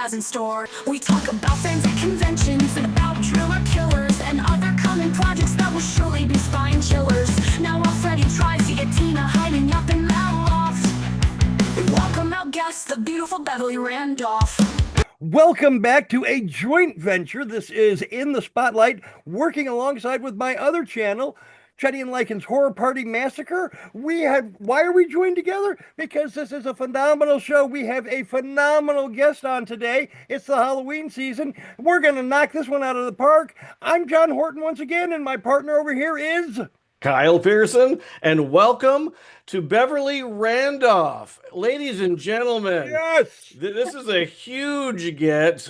has in store. We talk about fans at conventions and about driller killers and other coming projects that will surely be spine chillers. Now while Freddy tries to get Tina hiding up in that loft, welcome our guest, the beautiful Beverly Randolph. Welcome back to a joint venture. This is In the Spotlight, working alongside with my other channel, Chetty and Lycan's Horror Party Massacre. Why are we joined together? Because this is a phenomenal show. We have a phenomenal guest on today. It's the Halloween season. We're going to knock this one out of the park. I'm John Horton once again, and my partner over here is Kyle Pierson, and welcome to Beverly Randolph. Ladies and gentlemen, yes, this is a huge get.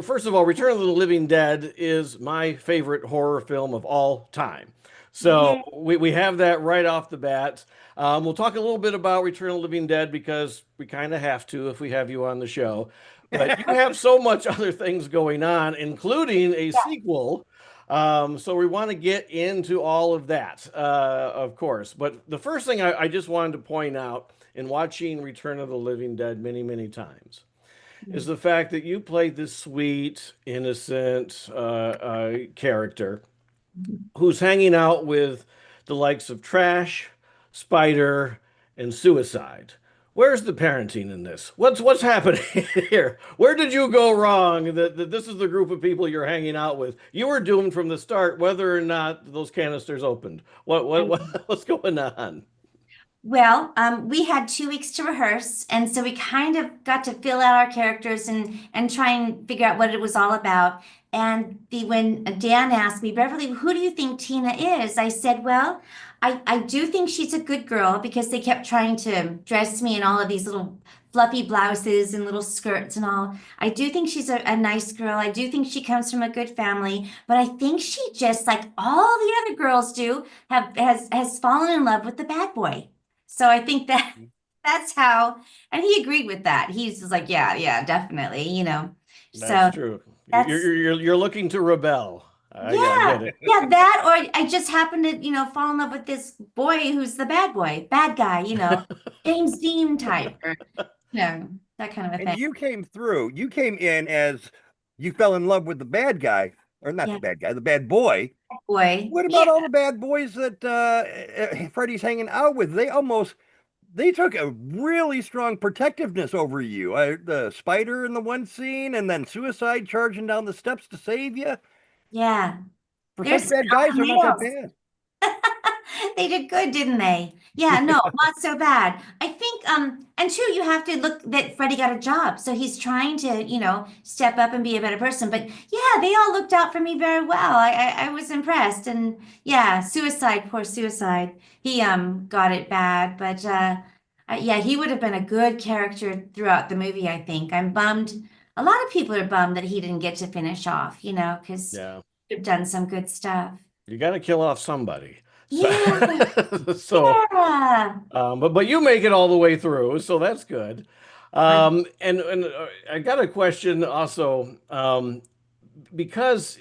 First of all, Return of the Living Dead is my favorite horror film of all time. So we have that right off the bat. We'll talk a little bit about Return of the Living Dead because we kind of have to if we have you on the show. But you have so much other things going on, including a sequel. So we want to get into all of that, of course. But the first thing I just wanted to point out in watching Return of the Living Dead many, many times is the fact that you played this sweet, innocent character who's hanging out with the likes of Trash, Spider, and Suicide. Where's the parenting in this? What's happening here? Where did you go wrong that this is the group of people you're hanging out with? You were doomed from the start, whether or not those canisters opened. What's going on? Well, we had 2 weeks to rehearse, and so we kind of got to fill out our characters and try and figure out what it was all about. And when Dan asked me, Beverly, who do you think Tina is? I said, well, I do think she's a good girl because they kept trying to dress me in all of these little fluffy blouses and little skirts and all. I do think she's a nice girl. I do think she comes from a good family, but I think she just, like all the other girls do, has fallen in love with the bad boy. So I think that's how, and he agreed with that. He's just like, yeah, definitely, you know. That's true. You're looking to rebel. Yeah, that, or I just happened to, fall in love with this boy who's the bad boy, bad guy, James Dean type, or, that kind of a thing. And you came in as you fell in love with the bad guy, or not the bad guy, the bad boy. Boy. What about all the bad boys that Freddy's hanging out with? They took a really strong protectiveness over you. The Spider in the one scene, and then Suicide charging down the steps to save you. Yeah. For such bad guys, they're not that bad. They did good, didn't they? Yeah, no, not so bad. I think, and two, you have to look that Freddie got a job. So he's trying to, step up and be a better person. But yeah, they all looked out for me very well. I was impressed. And yeah, poor Suicide. He got it bad. But yeah, he would have been a good character throughout the movie, I think. I'm bummed. A lot of people are bummed that he didn't get to finish off, because he'd done some good stuff. You got to kill off somebody. Yeah. Yeah. But you make it all the way through, so that's good. And I got a question also, because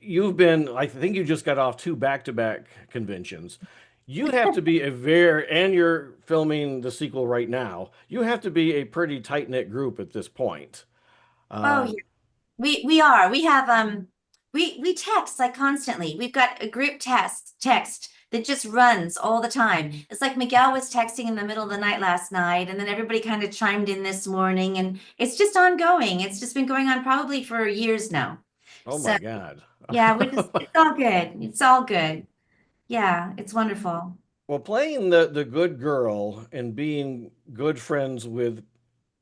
I think you just got off 2 back-to-back conventions. You have to be and you're filming the sequel right now. You have to be a pretty tight-knit group at this point. Oh, yeah. We are. We have we text like constantly. We've got a group text that just runs all the time. It's like Miguel was texting in the middle of the night last night, and then everybody kind of chimed in this morning, and it's just ongoing. It's just been going on probably for years now. Oh my God. Yeah, it's all good. It's all good. Yeah, it's wonderful. Well, playing the good girl and being good friends with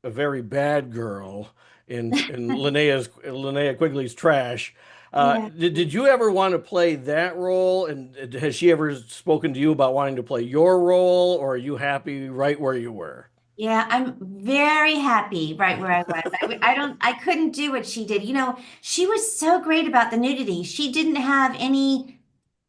a very bad girl in Linnea Quigley's Trash. Did you ever want to play that role? And has she ever spoken to you about wanting to play your role, or are you happy right where you were? Yeah, I'm very happy right where I was. I couldn't do what she did. She was so great about the nudity. She didn't have any,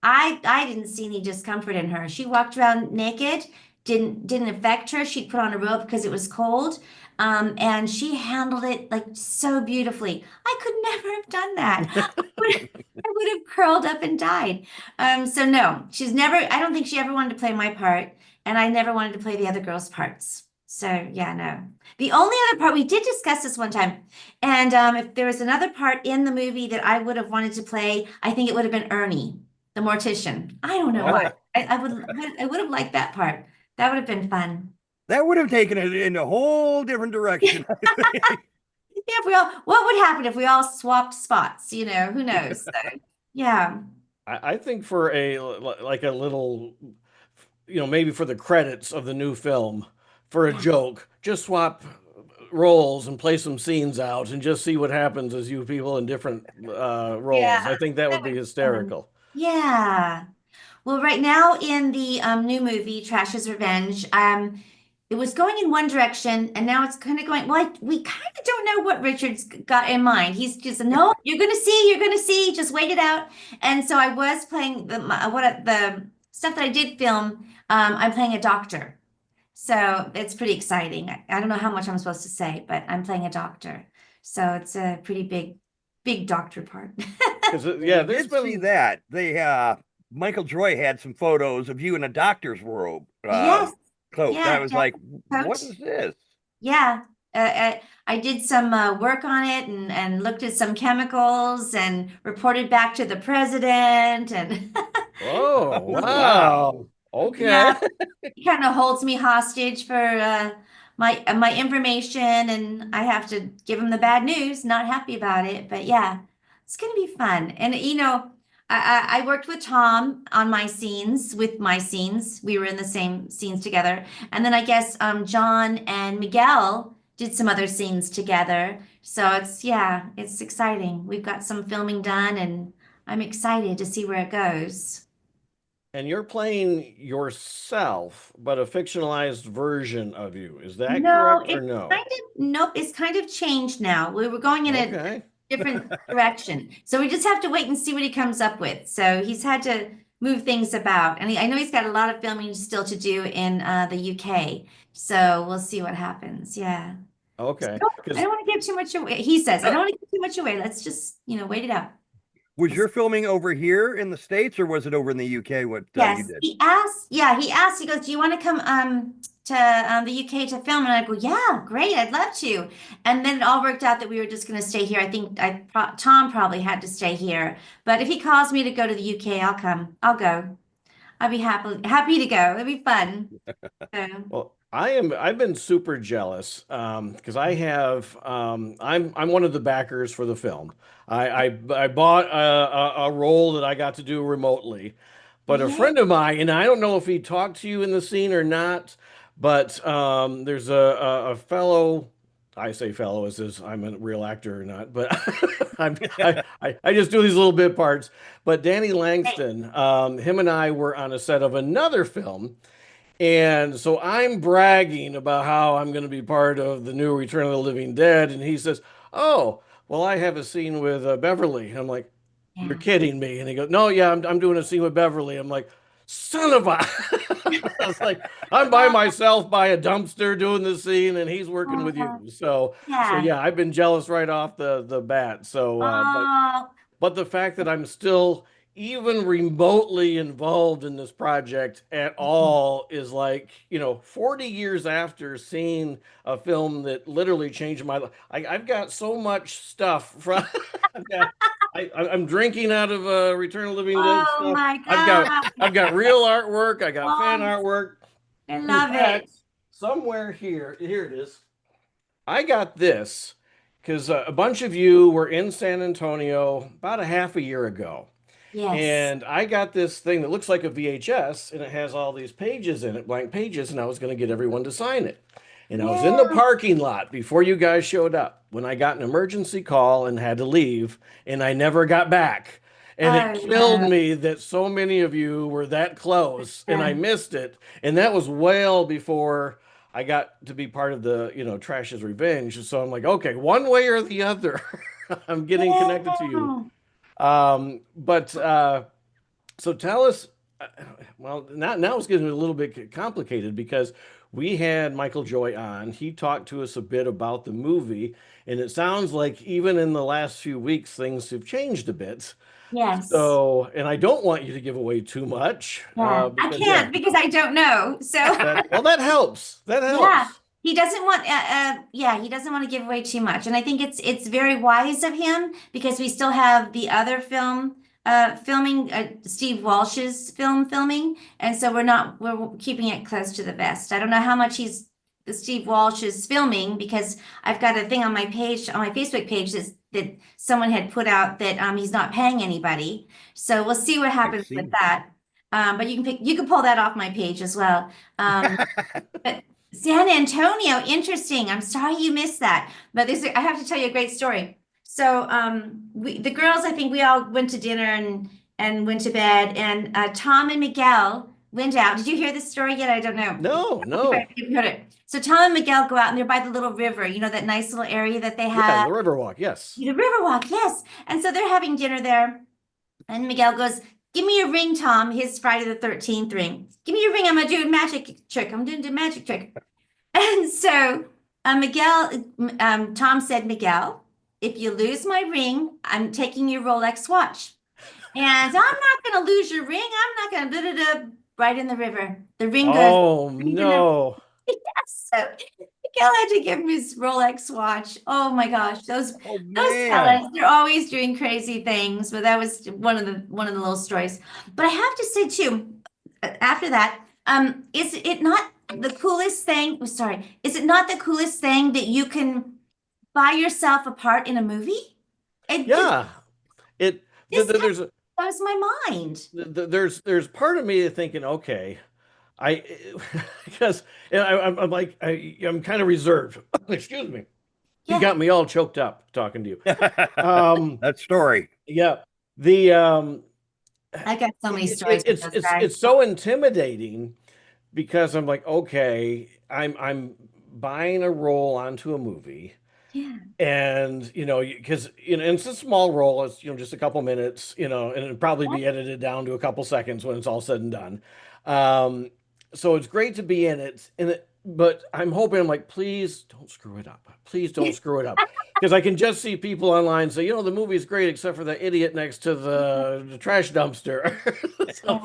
I didn't see any discomfort in her. She walked around naked, didn't affect her. She'd put on a robe because it was cold. And she handled it like so beautifully. I could never have done that. I would have curled up and died. So no, I don't think she ever wanted to play my part, and I never wanted to play the other girls' parts. So yeah, no. The only other part, we did discuss this one time, and if there was another part in the movie that I would have wanted to play, I think it would have been Ernie, the mortician. I don't know why. I would have liked that part. That would have been fun. That would have taken it in a whole different direction. Yeah, if we all, what would happen if we all swapped spots? You know, who knows? So, yeah. I think for like a little, maybe for the credits of the new film, for a joke, just swap roles and play some scenes out and just see what happens as you people in different roles. Yeah, I think that would be fun. hysterical. Yeah. Well, right now in the new movie, Trash's Revenge, it was going in one direction and now it's kind of going, well, we kind of don't know what Richard's got in mind. He's just, no, you're going to see, just wait it out. And so I was playing the stuff that I did film, I'm playing a doctor. So it's pretty exciting. I don't know how much I'm supposed to say, but I'm playing a doctor. So it's a pretty big doctor part. Yeah, I did see that. Michael Joy had some photos of you in a doctor's robe. Yes. Coat. Yeah, That was like, coat. what is this? Yeah. I did some work on it and looked at some chemicals and reported back to the president and Oh, wow. Okay. yeah, he kind of holds me hostage for my information, and I have to give him the bad news. Not happy about it, but yeah, it's gonna be fun. And I worked with Tom on my scenes, We were in the same scenes together, and then I guess John and Miguel did some other scenes together. So it's exciting. We've got some filming done, and I'm excited to see where it goes. And you're playing yourself, but a fictionalized version of you. Is that correct or no? Nope, it's kind of changed now. We were going in a different direction. So we just have to wait and see what he comes up with. So he's had to move things about. And I know he's got a lot of filming still to do in the UK. So we'll see what happens. Yeah. Okay. So I don't want to give too much away. He says, I don't want to give too much away. Let's just, wait it out. Was your filming over here in the States or was it over in the UK? What Yes, you did? he asked, he goes, do you want to come to the UK to film? And I go, yeah, great, I'd love to. And then it all worked out that we were just going to stay here. I think Tom probably had to stay here. But if he calls me to go to the UK, I'll come. I'll go. I'll be happy to go. It'll be fun. So. Well, I've been super jealous because I'm one of the backers for the film. I bought a role that I got to do remotely, but a friend of mine, and I don't know if he talked to you in the scene or not, but there's a fellow. I say fellow as if I'm a real actor or not, but I just do these little bit parts. But Danny Langston, him and I were on a set of another film. And so I'm bragging about how I'm going to be part of the new Return of the Living Dead. And he says, oh, well, I have a scene with Beverly. I'm like, you're kidding me. And he goes, no, yeah, I'm doing a scene with Beverly. I'm like, son of a. I was like, I'm by myself by a dumpster doing the scene and he's working with you. So yeah, I've been jealous right off the bat. So, but the fact that I'm still even remotely involved in this project at all is like, 40 years after seeing a film that literally changed my life. I've got so much stuff from, I'm drinking out of Return of the Living Dead stuff. Oh my God. I've got real artwork. I got fan artwork. I love it. Somewhere here it is. I got this because a bunch of you were in San Antonio about a half a year ago. Yes. And I got this thing that looks like a VHS and it has all these pages in it, blank pages, and I was going to get everyone to sign it. And I was in the parking lot before you guys showed up when I got an emergency call and had to leave, and I never got back. And it killed me that so many of you were that close and I missed it. And that was well before I got to be part of the, Trash's Revenge. So I'm like, okay, one way or the other, I'm getting connected to you. So tell us, well, now it's getting a little bit complicated because we had Michael Joy on. He talked to us a bit about the movie, and it sounds like even in the last few weeks, things have changed a bit. Yes. So, and I don't want you to give away too much. I can't because I don't know. So, well, that helps. That helps. Yeah. He doesn't want, yeah, he doesn't want to give away too much, and I think it's very wise of him because we still have the other film filming, Steve Walsh's film filming, and so we're keeping it close to the vest. I don't know how much Steve Walsh is filming because I've got a thing on my page on my Facebook page that someone had put out that he's not paying anybody, so we'll see what happens with that. But you can pull that off my page as well. But San Antonio, interesting. I'm sorry you missed that, but I have to tell you a great story. So, the girls, I think we all went to dinner and went to bed, and Tom and Miguel went out. Did you hear this story yet? I don't know. No. You've heard it. So Tom and Miguel go out, and they're by the little river. You know that nice little area that they have. Yeah, the Riverwalk. Yes. The Riverwalk, yes. And so they're having dinner there, and Miguel goes, "Give me your ring, Tom." His Friday the 13th ring. "Give me your ring. I'm gonna do a magic trick. I'm gonna do a magic trick." And so Tom said, "Miguel, if you lose my ring, I'm taking your Rolex watch. And I'm not going to lose your ring. I'm not going to right in the river." The ring goes. Oh, no. Yes. So Miguel had to give him his Rolex watch. Oh my gosh, those man. fellas, they're always doing crazy things. But that was one of the little stories. But I have to say too, after that, is it not the coolest thing? Sorry, is it not the coolest thing that you can buy yourself a part in a movie? Yeah. There's blows my mind. there's part of me thinking, okay, because I'm like I'm kind of reserved. Excuse me. You Yeah. got me all choked up talking to you. That story. Yeah. I got so many stories. It's so intimidating because I'm like, okay, I'm buying a role onto a movie. Yeah. And because and it's a small role, it's just a couple minutes, and it'll probably be edited down to a couple seconds when it's all said and done. So it's great to be in it, but I'm like, please don't screw it up. Please don't screw it up, because I can just see people online say, the movie's great except for the idiot next to the trash dumpster.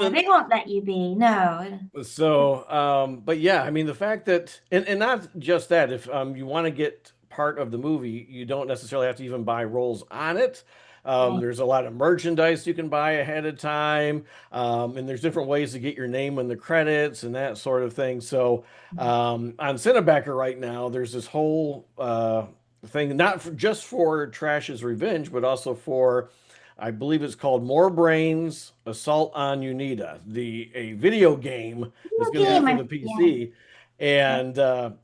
They won't let you be. No. So, but yeah, I mean, the fact that, and not just that, if you want to get part of the movie, you don't necessarily have to even buy roles on it. There's a lot of merchandise you can buy ahead of time, and there's different ways to get your name in the credits and that sort of thing. So on Cinebacker right now, there's this whole thing, not just for Trash's Revenge, but also for, I believe it's called More Brains, Assault on Unita, a video game that's going to be for the PC. Yeah. And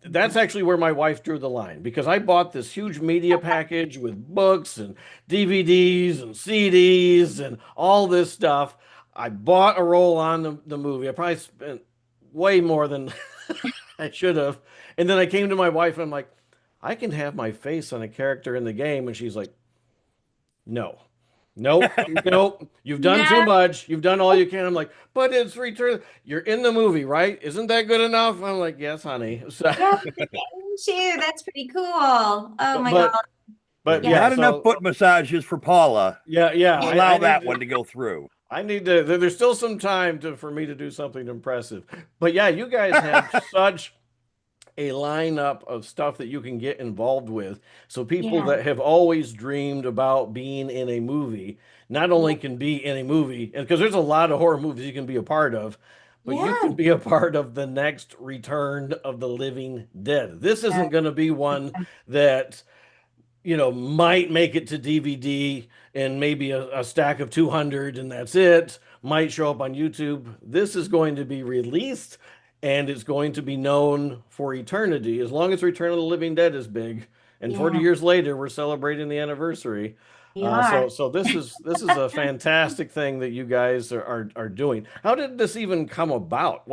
that's actually where my wife drew the line, because I bought this huge media package with books and DVDs and CDs and all this stuff. I bought a role on the movie. I probably spent way more than I should have. And then I came to my wife and I'm like, I can have my face on a character in the game. And she's like, no. Nope. You've done too much. You've done all you can. I'm like, but it's Return. You're in the movie, right? Isn't that good enough? I'm like, yes, honey. So, that's pretty cool. Oh my God. But not enough foot massages for Paula. Yeah. Allow that one to go through. I need to. There's still some time for me to do something impressive. But yeah, you guys have such a lineup of stuff that you can get involved with. So people that have always dreamed about being in a movie, not only can be in a movie, and because there's a lot of horror movies you can be a part of, but you can be a part of the next Return of the Living Dead. This isn't going to be one that, might make it to DVD and maybe a stack of 200 and that's it, might show up on YouTube. This is going to be released and it's going to be known for eternity, as long as Return of the Living Dead is big. And 40 years later, we're celebrating the anniversary. So this is a fantastic thing that you guys are doing. How did this even come about?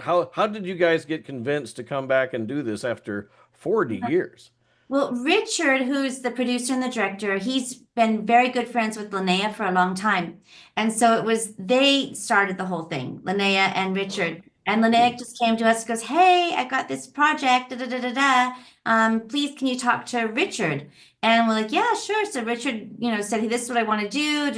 How did you guys get convinced to come back and do this after 40 years? Well, Richard, who's the producer and the director, he's been very good friends with Linnea for a long time. And so they started the whole thing, Linnea and Richard. And Linnea just came to us and goes, "Hey, I got this project, please, can you talk to Richard?" And we're like, "Yeah, sure." So Richard, said, "Hey, this is what I want to do,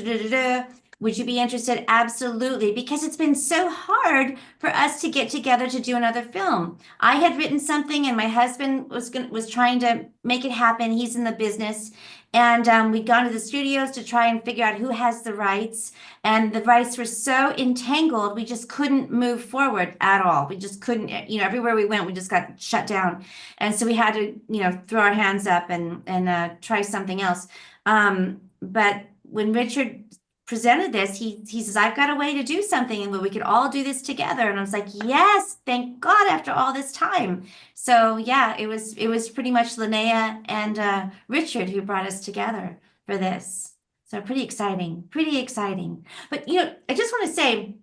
Would you be interested? Absolutely, because it's been so hard for us to get together to do another film. I had written something, and my husband was trying to make it happen. He's in the business, and we'd gone to the studios to try and figure out who has the rights. And the rights were so entangled, we just couldn't move forward at all. We just couldn't, everywhere we went, we just got shut down. And so we had to, throw our hands up and try something else. But when Richard presented this, he says, I've got a way to do something and we could all do this together. And I was like, yes, thank God, after all this time. So yeah, it was pretty much Linnea and Richard who brought us together for this. So pretty exciting. But I just want to say,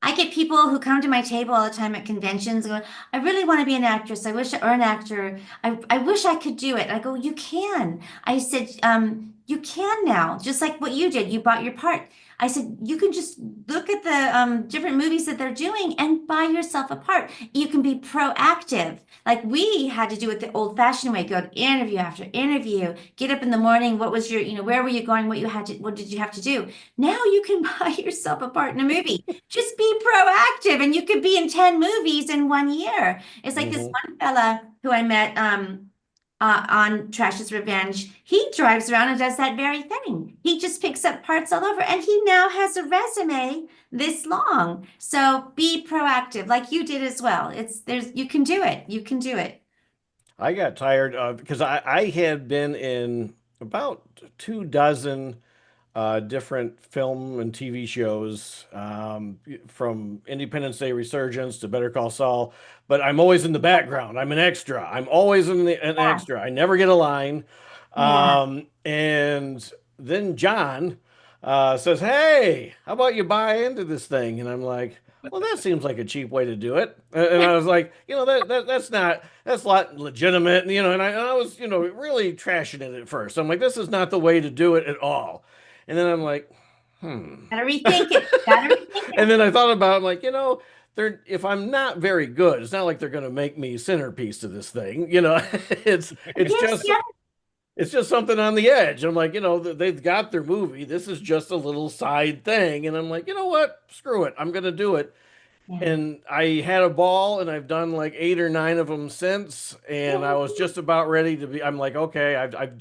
I get people who come to my table all the time at conventions and go, I really want to be an actress. Or an actor. I wish I could do it. I go, you can. I said, you can now, just like what you did. You bought your part. I said, you can just look at the different movies that they're doing and buy yourself a part. You can be proactive. Like we had to do it the old fashioned way, go to interview after interview, get up in the morning. What was your, where were you going? What did you have to do? Now you can buy yourself a part in a movie. Just be proactive and you could be in 10 movies in 1 year. It's like this one fella who I met, on Trash's Revenge, he drives around and does that very thing. He just picks up parts all over, and he now has a resume this long. So be proactive, like you did as well. You can do it. You can do it. I got tired of because I had been in about 24 different film and TV shows, from Independence Day Resurgence to Better Call Saul, but I'm always in the background. I'm an extra. I'm always an extra. I never get a line. And then John says, hey, how about you buy into this thing? And I'm like, well, that seems like a cheap way to do it. And I was like, that's not legitimate. And I was, really trashing it at first. I'm like, this is not the way to do it at all. And then I'm like, Gotta rethink it. And then I thought about, like, if I'm not very good, it's not like they're going to make me centerpiece to this thing. It's just something on the edge. I'm like, they've got their movie. This is just a little side thing. And I'm like, you know what? Screw it. I'm going to do it. Yeah. And I had a ball, and I've done like 8 or 9 of them since. And I was just about ready to be. I'm like, okay, I've had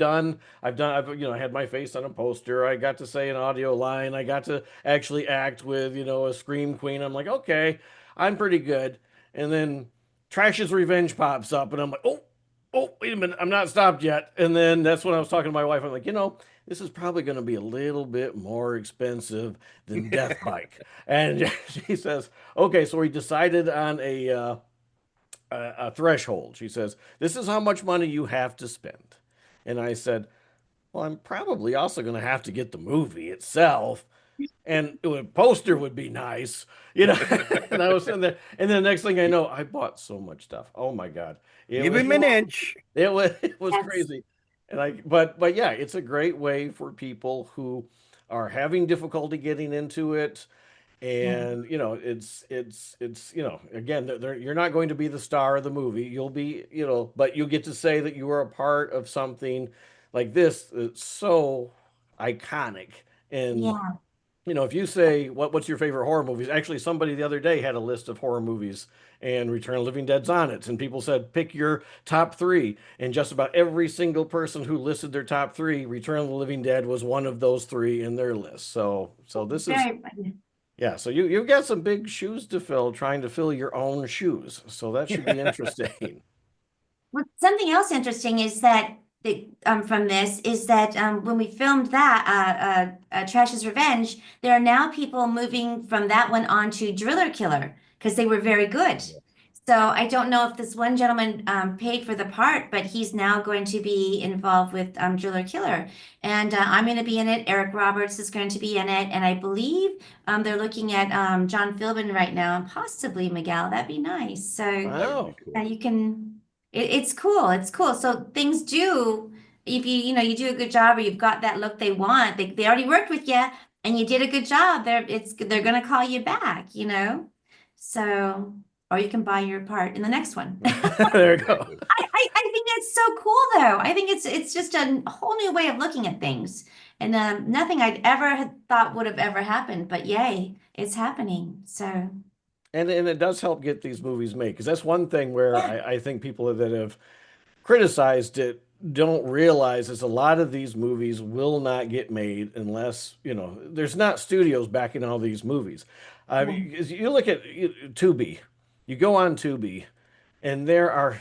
my face on a poster. I got to say an audio line. I got to actually act with, a scream queen. I'm like, okay, I'm pretty good. And then Trash's Revenge pops up, and I'm like, oh, wait a minute, I'm not stopped yet. And then that's when I was talking to my wife. I'm like, this is probably going to be a little bit more expensive than Death Bike. And she says, okay, so we decided on a threshold. She says, this is how much money you have to spend. And I said, well, I'm probably also going to have to get the movie itself. And a poster would be nice, And I was sitting there. And then the next thing I know, I bought so much stuff. Oh, my God. Give him an inch. It was crazy. And but yeah, it's a great way for people who are having difficulty getting into it. And, it's again, you're not going to be the star of the movie. You'll be, but you get to say that you were a part of something like this. It's so iconic. And, if you say, what's your favorite horror movies? Actually, somebody the other day had a list of horror movies, and Return of the Living Dead's on it. And people said, pick your top 3. And just about every single person who listed their top 3, Return of the Living Dead was one of those 3 in their list. So this is, yeah. So you've got some big shoes to fill, trying to fill your own shoes. So that should be interesting. Well, something else interesting is that from this is that when we filmed that Trash's Revenge, there are now people moving from that one on to Driller Killer because they were very good. So I don't know if this one gentleman paid for the part, but he's now going to be involved with Driller Killer. And I'm going to be in it. Eric Roberts is going to be in it. And I believe they're looking at John Philbin right now and possibly Miguel. That'd be nice. So you can... It's cool. It's cool. So things do, if you do a good job or you've got that look they want, they already worked with you and you did a good job. They're going to call you back, So, or you can buy your part in the next one. There you go. I think that's so cool though. I think it's just a whole new way of looking at things. And nothing I'd ever had thought would have ever happened, but yay, it's happening. So And it does help get these movies made, because that's one thing where yeah, I think people that have criticized it don't realize is a lot of these movies will not get made unless, there's not studios backing all these movies. yeah, You look at Tubi, you go on Tubi, and there are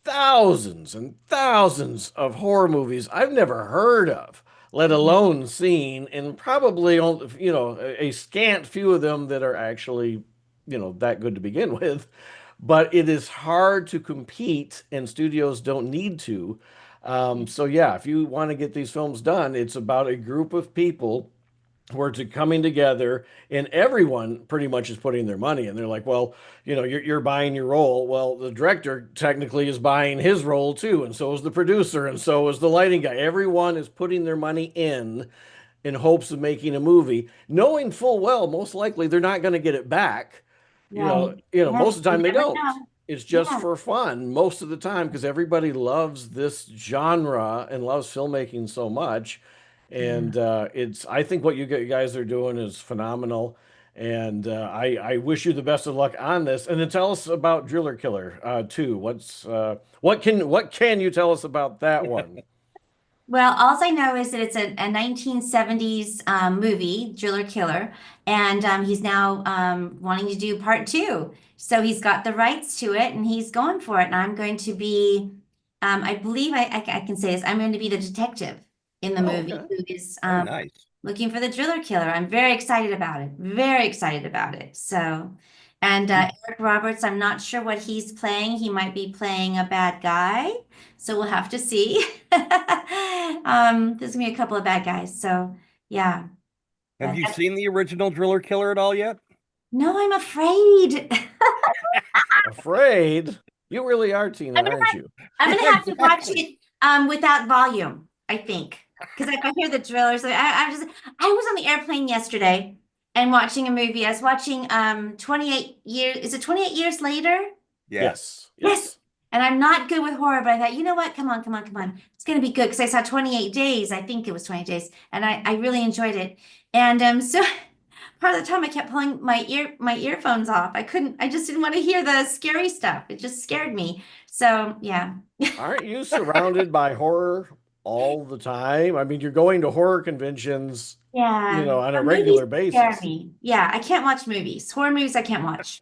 thousands and thousands of horror movies I've never heard of, let alone seen, and probably only, a scant few of them that are actually, that good to begin with. But it is hard to compete, and studios don't need to. So yeah, if you want to get these films done, it's about a group of people who are coming together, and everyone pretty much is putting their money in. They're like, well, you're buying your role. Well, the director technically is buying his role too, and so is the producer, and so is the lighting guy. Everyone is putting their money in hopes of making a movie, knowing full well most likely they're not going to get it back. right. Most of the You time they never don't. know. It's just Yeah. for fun most of the time, because everybody loves this genre and loves filmmaking so much. Yeah. And I think what you guys are doing is phenomenal. And I wish you the best of luck on this. And then tell us about Driller Killer too. What can you tell us about that one? Well, all I know is that it's a 1970s movie, Driller Killer, and he's now wanting to do part two. So he's got the rights to it and he's going for it. And I'm going to be, I believe I can say this, I'm going to be the detective in the Oh, movie okay. who is Oh, nice. looking for the Driller Killer. I'm very excited about it. Very excited about it. So, and Eric Roberts, I'm not sure what he's playing. He might be playing a bad guy. So we'll have to see. There's gonna be a couple of bad guys. So yeah. Have But you seen the original Driller Killer at all yet? no, I'm afraid. Afraid? You really are, Tina, I'm gonna aren't you? I'm gonna have to watch Exactly. it without volume, I think. Because I can hear the drillers. I was on the airplane yesterday and watching a movie. I was watching 28 years. Is it 28 years later? Yeah. Yes. Yes. And I'm not good with horror, but I thought, you know what? Come on, come on, come on. It's gonna be good because I saw 28 days. I think it was 28 days, and I really enjoyed it. And so part of the time I kept pulling my earphones off. I just didn't want to hear the scary stuff. It just scared me. So yeah. Aren't you surrounded by horror all the time? I mean, you're going to horror conventions, Yeah. on a But movies regular scare basis. me. Yeah, I can't watch movies. Horror movies I can't watch.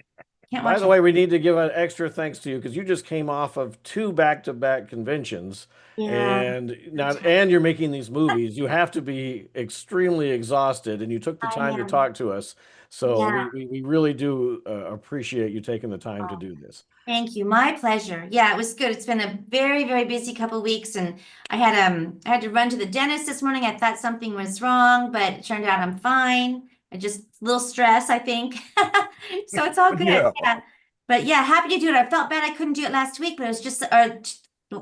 Can't By watch the them. way, we need to give an extra thanks to you, because you just came off of two back-to-back conventions, Yeah, and you're making these movies. You have to be extremely exhausted, and you took the I time to am. talk to us. So Yeah. we really do appreciate you taking the time to do this. Thank you. My pleasure. Yeah, it was good. It's been a very, very busy couple weeks, and I had to run to the dentist this morning. I thought something was wrong, but it turned out I'm fine. I just a little stress, I think. So it's all good. Yeah. Yeah. But yeah, happy to do it. I felt bad I couldn't do it last week, but it was just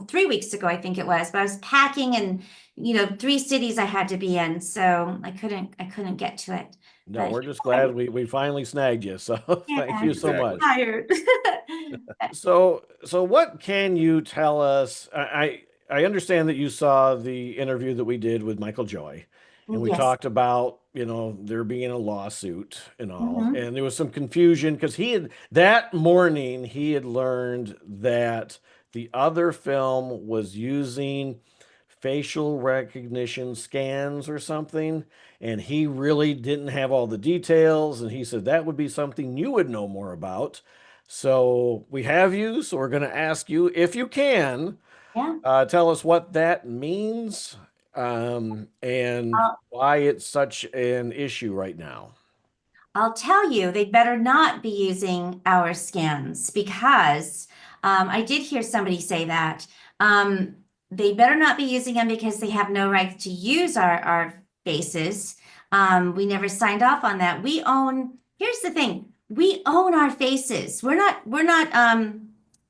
3 weeks ago, I think it was. But I was packing and 3 cities I had to be in, so I couldn't get to it. No, But we're just glad we finally snagged you. So thank yeah, you so Exactly. much. tired. So what can you tell us? I understand that you saw the interview that we did with Michael Joy, and we Yes. talked about, there being a lawsuit and all, Mhm. and there was some confusion because that morning he had learned that the other film was using facial recognition scans or something, and he really didn't have all the details, and he said that would be something you would know more about. So we have you, so we're going to ask you if you can Yeah. tell us what that means, and I'll, why it's such an issue right now. I'll tell you, they better not be using our scans because I did hear somebody say that. They better not be using them because they have no right to use our faces. We never signed off on that. Here's the thing, we own our faces. We're not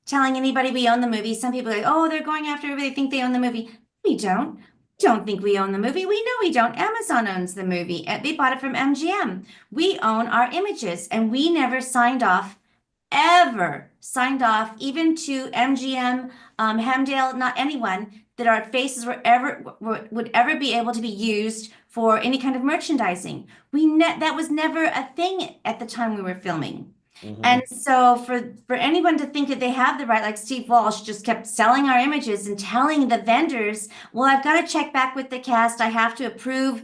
telling anybody we own the movie. Some people are like, oh, they're going after everybody, think they own the movie. We don't. Don't think we own the movie. We know we don't. Amazon owns the movie. They bought it from MGM. We own our images, and we never signed off, ever signed off, even to MGM, Hamdale, not anyone, that our faces would ever be able to be used for any kind of merchandising. That was never a thing at the time we were filming. And so for anyone to think that they have the right, like Steve Walsh just kept selling our images and telling the vendors, well, I've got to check back with the cast. I have to approve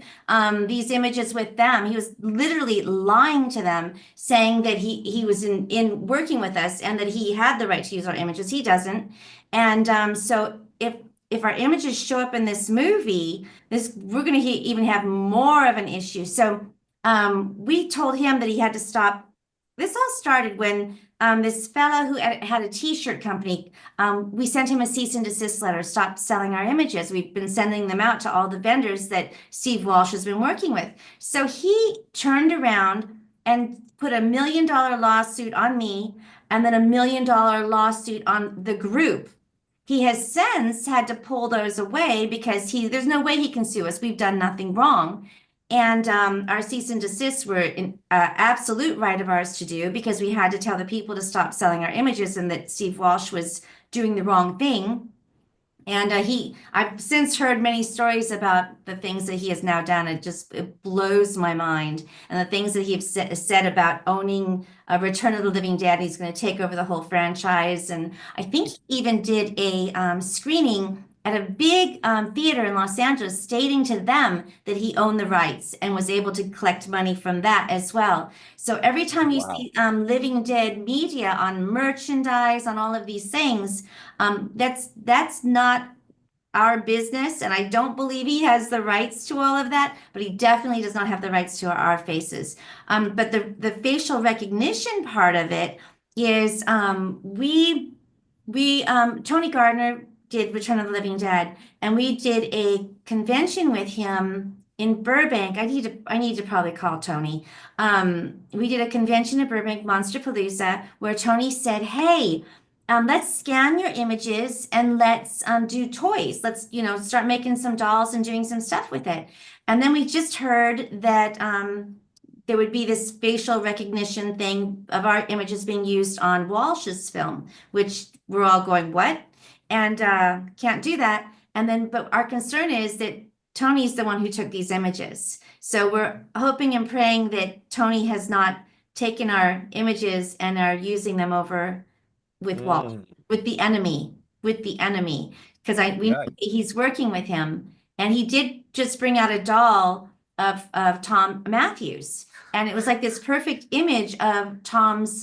these images with them. He was literally lying to them, saying that he was in working with us and that he had the right to use our images. He doesn't. And so if our images show up in this movie, we're going to even have more of an issue. So we told him that he had to stop. This all started when this fellow who had a t-shirt company, we sent him a cease and desist letter, stop selling our images. We've been sending them out to all the vendors that Steve Walsh has been working with. So he turned around and put $1 million lawsuit on me and then $1 million lawsuit on the group. He has since had to pull those away because there's no way he can sue us. We've done nothing wrong. And our cease and desist were an absolute right of ours to do because we had to tell the people to stop selling our images and that Steve Walsh was doing the wrong thing. And I've since heard many stories about the things that he has now done. It blows my mind. And the things that he has said about owning Return of the Living Dead. He's going to take over the whole franchise. And I think he even did a screening at a big theater in Los Angeles, stating to them that he owned the rights and was able to collect money from that as well. So every time you see Living Dead media on merchandise, on all of these things, that's not our business. And I don't believe he has the rights to all of that, but he definitely does not have the rights to our faces. But the facial recognition part of it is Tony Gardner did Return of the Living Dead, and we did a convention with him in Burbank. I need to probably call Tony. We did a convention in Burbank, Monsterpalooza, where Tony said, "Hey, let's scan your images and let's do toys. Let's start making some dolls and doing some stuff with it." And then we just heard that there would be this facial recognition thing of our images being used on Walsh's film, which we're all going, "What?" And can't do that. But our concern is that Tony's the one who took these images. So we're hoping and praying that Tony has not taken our images and are using them over with Walsh, with the enemy, because we know he's working with him. And he did just bring out a doll of Tom Matthews. And it was like this perfect image of Tom's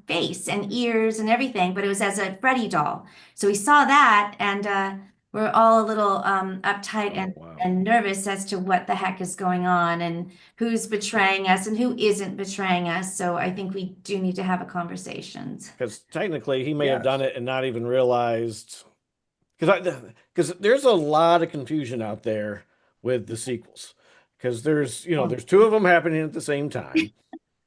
face and ears and everything, but it was as a Freddy doll. So we saw that, and we're all a little uptight and nervous as to what the heck is going on and who's betraying us and who isn't betraying us. So I think we do need to have a conversation. Because technically he may have done it and not even realized, because there's a lot of confusion out there with the sequels. Because there's two of them happening at the same time.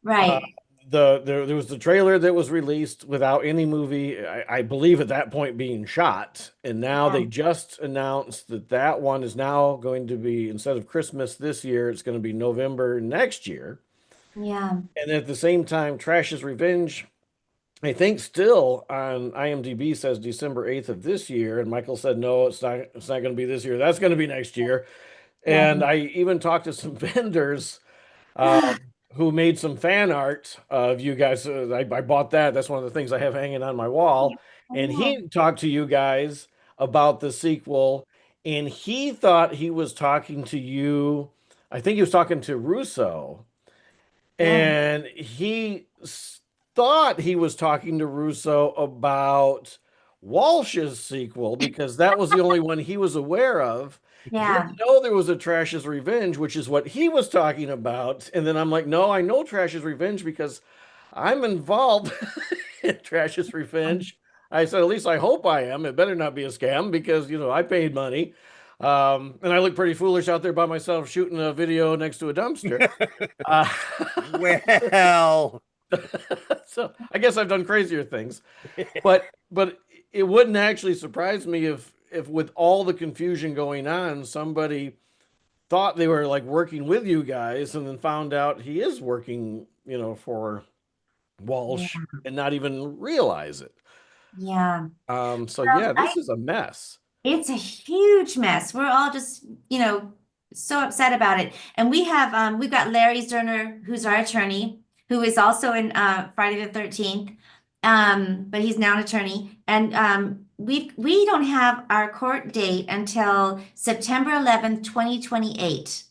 Right. There was the trailer that was released without any movie, I believe at that point, being shot. And now they just announced that one is now going to be, instead of Christmas this year, it's going to be November next year. Yeah. And at the same time, Trash's Revenge, I think still on IMDb says December 8th of this year. And Michael said, no, it's not going to be this year. That's going to be next year. And I even talked to some vendors who made some fan art of you guys. I bought that. That's one of the things I have hanging on my wall. And he talked to you guys about the sequel. And he thought he was talking to you. I think he was talking to Russo. And he thought he was talking to Russo about Walsh's sequel because that was the only one he was aware of. Yeah. Didn't know there was a Trash's Revenge, which is what he was talking about. And then I'm like, no, I know Trash's Revenge because I'm involved in Trash's Revenge. I said, at least I hope I am. It better not be a scam because, I paid money. And I look pretty foolish out there by myself shooting a video next to a dumpster. Well, so I guess I've done crazier things. But it wouldn't actually surprise me if with all the confusion going on, somebody thought they were like working with you guys and then found out he is working, for Walsh and not even realize it. Yeah. This is a mess. It's a huge mess. We're all just, so upset about it. And we've got Larry Zerner, who's our attorney, who is also in Friday the 13th. But he's now an attorney. And we don't have our court date until September 11th, 2028.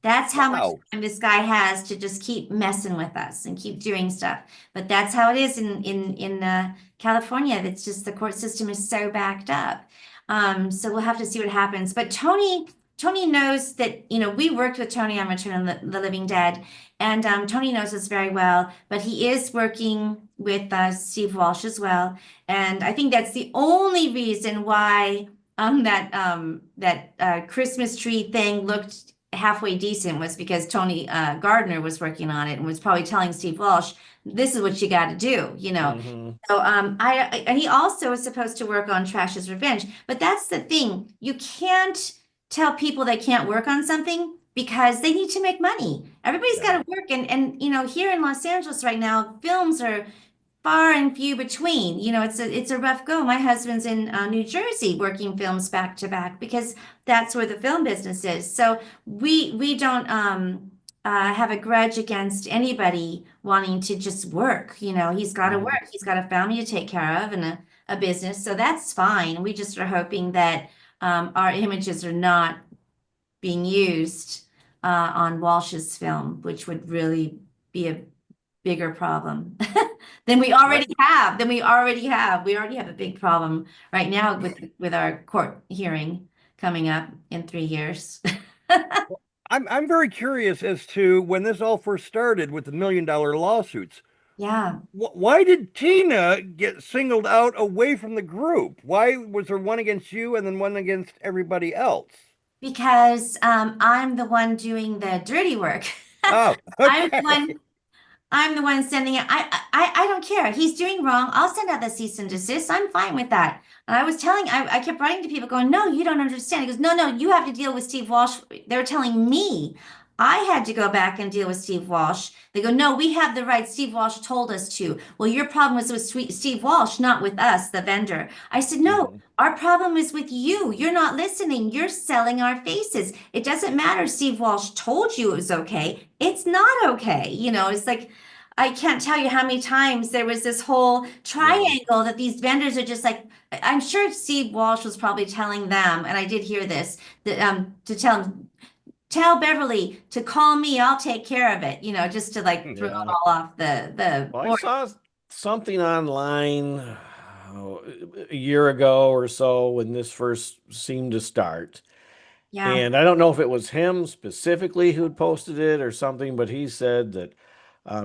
That's how much Wow. time this guy has to just keep messing with us and keep doing stuff. But that's how it is in California. It's just the court system is so backed up. So we'll have to see what happens. But Tony knows that, we worked with Tony on Return of the Living Dead, and Tony knows us very well, but he is working with Steve Walsh as well. And I think that's the only reason why that Christmas tree thing looked halfway decent, was because Tony Gardner was working on it and was probably telling Steve Walsh, this is what you got to do, So and he also is supposed to work on Trash's Revenge, but that's the thing. You can't tell people they can't work on something because they need to make money. Everybody's got to work, and here in Los Angeles right now, films are far and few between. It's a rough go. My husband's in New Jersey working films back to back because that's where the film business is. So we don't have a grudge against anybody wanting to just work. He's got to work. He's got a family to take care of and a business. So that's fine. We just are hoping that our images are not being used on Walsh's film, which would really be a bigger problem than we already have. We already have a big problem right now with our court hearing coming up in 3 years. I'm very curious as to when this all first started with the $1 million lawsuits. Yeah. Why did Tina get singled out away from the group? Why was there one against you and then one against everybody else? Because I'm the one doing the dirty work. Oh, okay. I'm the one sending it. I don't care. He's doing wrong. I'll send out the cease and desist. I'm fine with that. And I kept writing to people going, no, you don't understand. He goes, no, you have to deal with Steve Walsh. They were telling me I had to go back and deal with Steve Walsh. They go, no, we have the right. Steve Walsh told us to. Well, your problem was with Steve Walsh, not with us, the vendor. I said, no, our problem is with you. You're not listening. You're selling our faces. It doesn't matter. Steve Walsh told you it was okay. It's not okay. It's like, I can't tell you how many times there was this whole triangle that these vendors are just like, I'm sure Steve Walsh was probably telling them, and I did hear this, that, to tell Beverly to call me, I'll take care of it, just to like throw it all off the Well, I board. saw something online a year ago or so when this first seemed to start. Yeah. And I don't know if it was him specifically who'd posted it or something, but he said that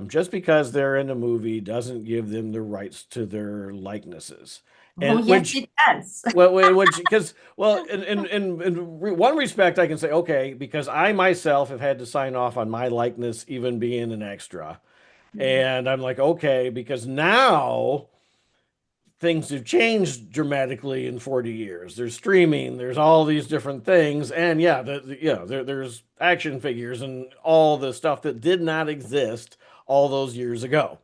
just because they're in a movie doesn't give them the rights to their likenesses. And yes, it does. because in one respect, I can say, okay, because I myself have had to sign off on my likeness, even being an extra. And I'm like, okay, because now things have changed dramatically in 40 years. There's streaming, there's all these different things. And there's action figures and all the stuff that did not exist all those years ago.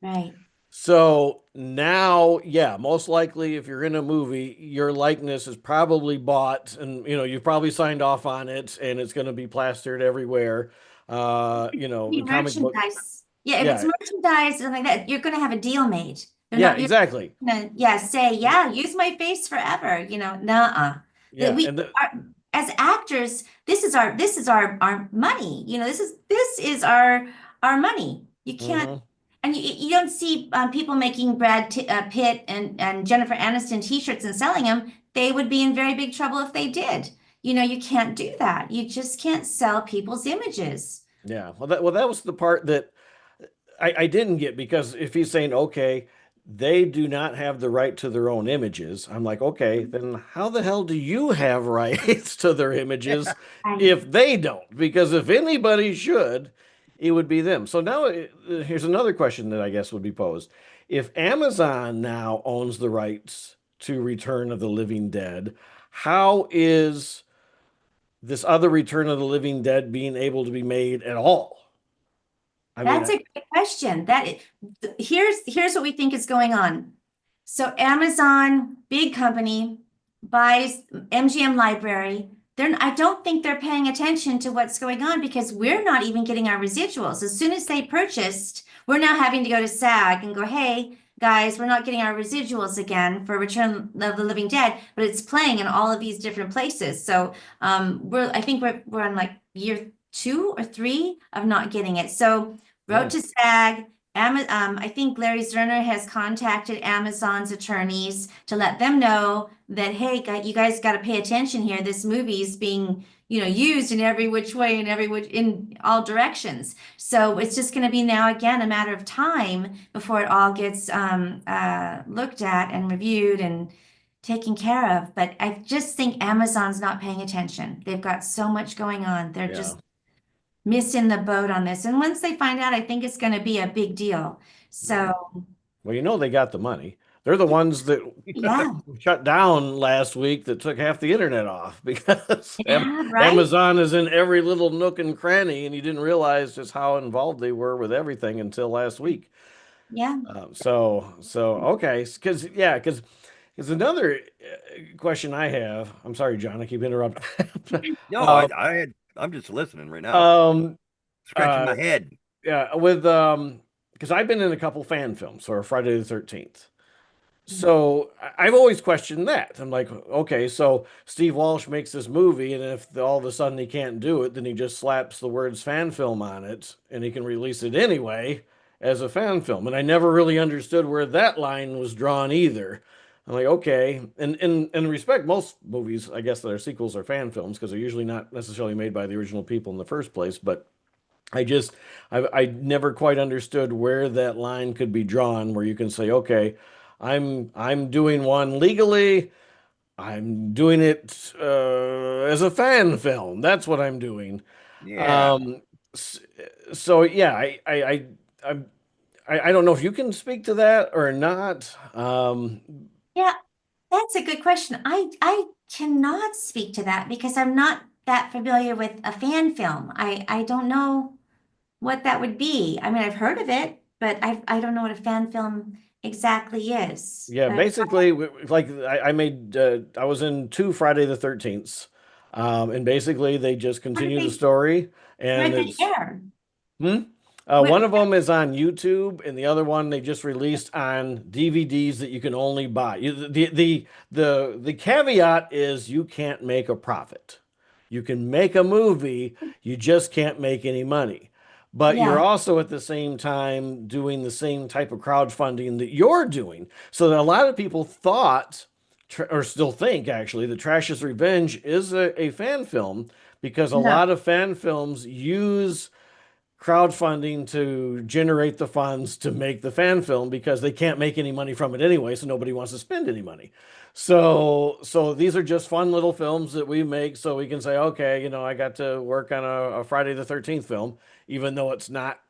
Right. So now, most likely if you're in a movie, your likeness is probably bought and, you've probably signed off on it and it's going to be plastered everywhere. In comic book. Yeah, if it's merchandise and like that, you're going to have a deal made. Exactly. Use my face forever, nuh-uh. As actors, this is our money. This is our money. You can't, and you don't see people making Brad Pitt and Jennifer Aniston t-shirts and selling them. They would be in very big trouble if they did. You can't do that. You just can't sell people's images. Yeah. Well, that was the part that I didn't get, because if he's saying, okay, they do not have the right to their own images, I'm like, okay, then how the hell do you have rights to their images if they don't? Because if anybody should, it would be them. So now here's another question that I guess would be posed. If Amazon now owns the rights to Return of the Living Dead, how is this other Return of the Living Dead being able to be made at all? That's a great question. Here's what we think is going on. So Amazon, big company, buys MGM Library. I don't think they're paying attention to what's going on because we're not even getting our residuals. As soon as they purchased, we're now having to go to SAG and go, hey, guys, we're not getting our residuals again for Return of the Living Dead, but it's playing in all of these different places. So I think we're on like year 2 or 3 of not getting it. So wrote to SAG. I think Larry Zerner has contacted Amazon's attorneys to let them know that, hey, you guys got to pay attention here. This movie is being, used in every which way and in all directions. So it's just going to be now again a matter of time before it all gets looked at and reviewed and taken care of. But I just think Amazon's not paying attention. They've got so much going on. They're just missing the boat on this. And once they find out, I think it's going to be a big deal. So, well, they got the money. They're the ones that shut down last week that took half the internet off because Amazon is in every little nook and cranny, and you didn't realize just how involved they were with everything until last week. Yeah. Okay, because another question I have. I'm sorry, John, I keep interrupting. No, I'm just listening right now. Scratching my head. Yeah, with because I've been in a couple fan films or Friday the 13th. So I've always questioned that. I'm like, okay, so Steve Walsh makes this movie, and if all of a sudden he can't do it, then he just slaps the words fan film on it, and he can release it anyway as a fan film. And I never really understood where that line was drawn either. I'm like, okay, and in respect, most movies, I guess, that are sequels are fan films because they're usually not necessarily made by the original people in the first place. But I never quite understood where that line could be drawn, where you can say, okay, I'm doing one legally, I'm doing it as a fan film. That's what I'm doing. Yeah. So yeah, I don't know if you can speak to that or not. Yeah, that's a good question. I cannot speak to that because I'm not that familiar with a fan film. I don't know what that would be. I mean, I've heard of it, but I don't know what a fan film exactly is. Yeah, basically, like I was in 2 Friday the 13th, and basically they just continue the story, and Where'd they air? One of them is on YouTube, and the other one they just released on DVDs that you can only buy. The caveat is you can't make a profit. You can make a movie, you just can't make any money. But you're also at the same time doing the same type of crowdfunding that you're doing. So that a lot of people thought, or still think actually, that Trash's Revenge is a fan film because a lot of fan films use crowdfunding to generate the funds to make the fan film because they can't make any money from it anyway, so nobody wants to spend any money. So these are just fun little films that we make so we can say, okay, I got to work on a Friday the 13th film, even though it's not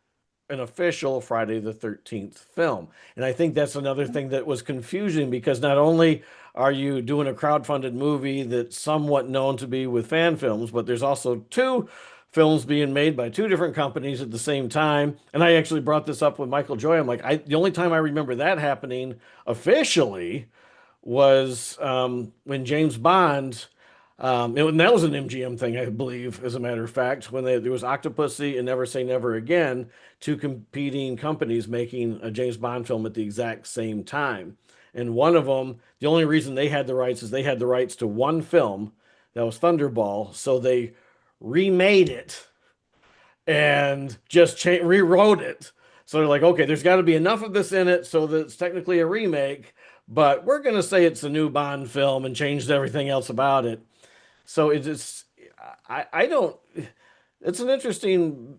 an official Friday the 13th film. And I think that's another thing that was confusing because not only are you doing a crowdfunded movie that's somewhat known to be with fan films, but there's also 2 films being made by 2 different companies at the same time. And I actually brought this up with Michael Joy. I'm like, the only time I remember that happening officially was when James Bond, and that was an MGM thing, I believe, as a matter of fact, when there was Octopussy and Never Say Never Again, 2 competing companies making a James Bond film at the exact same time. And one of them, the only reason they had the rights is they had the rights to one film that was Thunderball. So they remade it and just rewrote it. So they're like, okay, there's got to be enough of this in it so that it's technically a remake, but we're going to say it's a new Bond film and changed everything else about it. So it's just, I don't, it's an interesting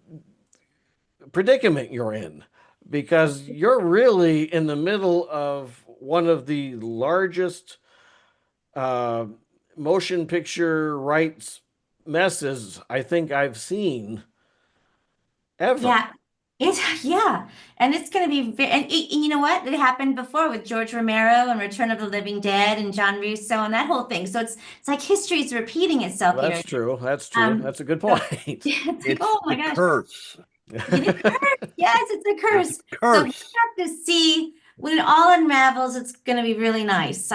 predicament you're in because you're really in the middle of one of the largest motion picture rights messes I think I've seen ever. And it's going to be and you know what? It happened before with George Romero and Return of the Living Dead and John Russo and that whole thing. So it's like history is repeating itself Well, here. that's true. That's true. That's a good point. It's like, oh my gosh. Curse. It is a curse. Yes, it's a curse. It's a curse. So you have to see when it all unravels, it's going to be really nice.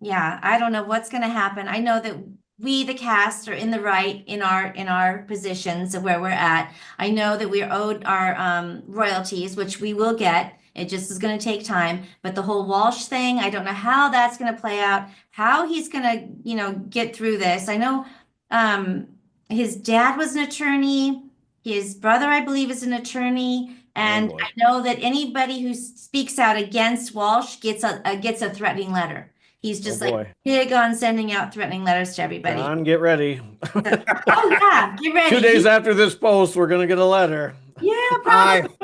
Yeah, I don't know what's going to happen. I know that we, the cast, are in the right in our positions of where we're at. I know that we're owed our royalties, which we will get. It just is going to take time. But the whole Walsh thing, I don't know how that's going to play out, how he's going to, get through this. I know his dad was an attorney. His brother, I believe, is an attorney. And boy. I know that anybody who speaks out against Walsh gets a threatening letter. He's just like boy. big on sending out threatening letters to everybody. John, get ready. Oh yeah, get ready. 2 days after this post, we're gonna get a letter. Yeah, I, probably.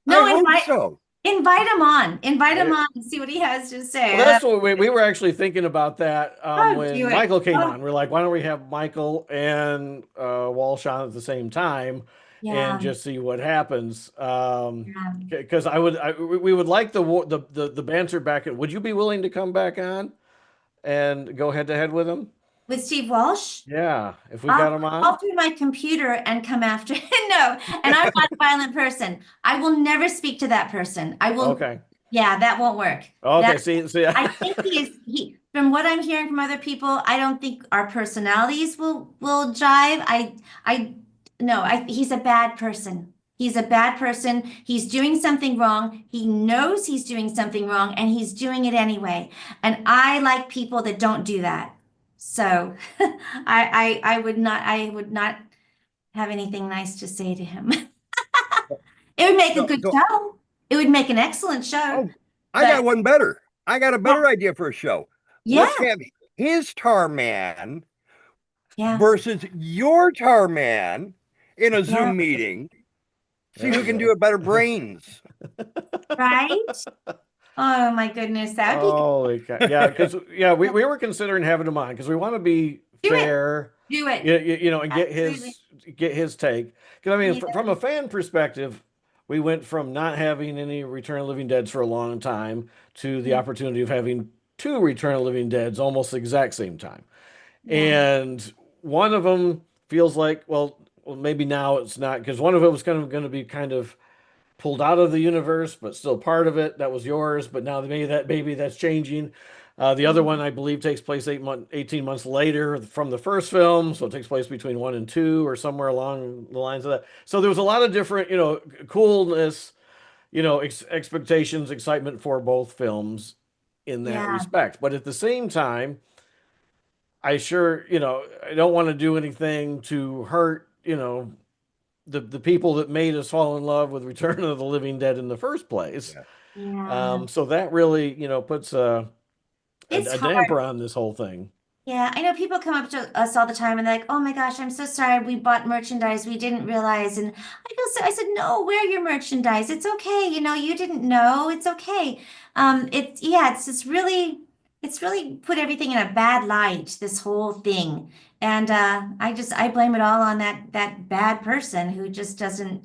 No, I hope invite so. invite him on. Invite him on and see what he has to say. Well, that's what we were actually thinking about that Oh, when do it. Michael came Oh. on. We're like, why don't we have Michael and Walsh on at the same time Yeah. and just see what happens? Yeah. Because we would like the banter back. Would you be willing to come back on and go head to head with him? With Steve Walsh? Yeah, if we got him I'll on. through my computer and come after. No, and I'm not a violent person. I will never speak to that person. I will. Okay. Yeah, that won't work. Okay. That- See. I think he from what I'm hearing from other people, I don't think our personalities will jive. He's a bad person. He's a bad person. He's doing something wrong. He knows he's doing something wrong and he's doing it anyway. And I like people that don't do that. So I would not have anything nice to say to him. It would make a good show. It would make an excellent show. Oh, I got one better. I got a better idea for a show. Yeah. Let's have his tar man Yeah. versus your tar man in a Yeah. Zoom meeting. See who can do it better brains. Right? Oh my goodness, that would be Holy cow. Yeah, because we were considering having him on because we want to be Do it. fair. do it. And get his take. Because I mean, Yeah. from a fan perspective, we went from not having any Return of the Living Deads for a long time to the opportunity of having 2 Return of the Living Deads almost the exact same time. Yeah. And one of them feels like, well, maybe now it's not, because one of it was kind of going to be kind of pulled out of the universe, but still part of it. That was yours, but now maybe that's changing. The other one, I believe, takes place 18 months later from the first film, so it takes place between 1 and 2 or somewhere along the lines of that. So there was a lot of different, coolness, expectations, excitement for both films in that Yeah. respect. But at the same time, I sure, I don't want to do anything to hurt, the people that made us fall in love with Return of the Living Dead in the first place. Yeah. So that really, puts a It's hard. damper on this whole thing. Yeah, I know people come up to us all the time and they're like, "Oh my gosh, I'm so sorry. We bought merchandise we didn't realize." And I said, "No, wear your merchandise. It's okay. You didn't know. It's okay." It's really put everything in a bad light, this whole thing. And I blame it all on that bad person who just doesn't,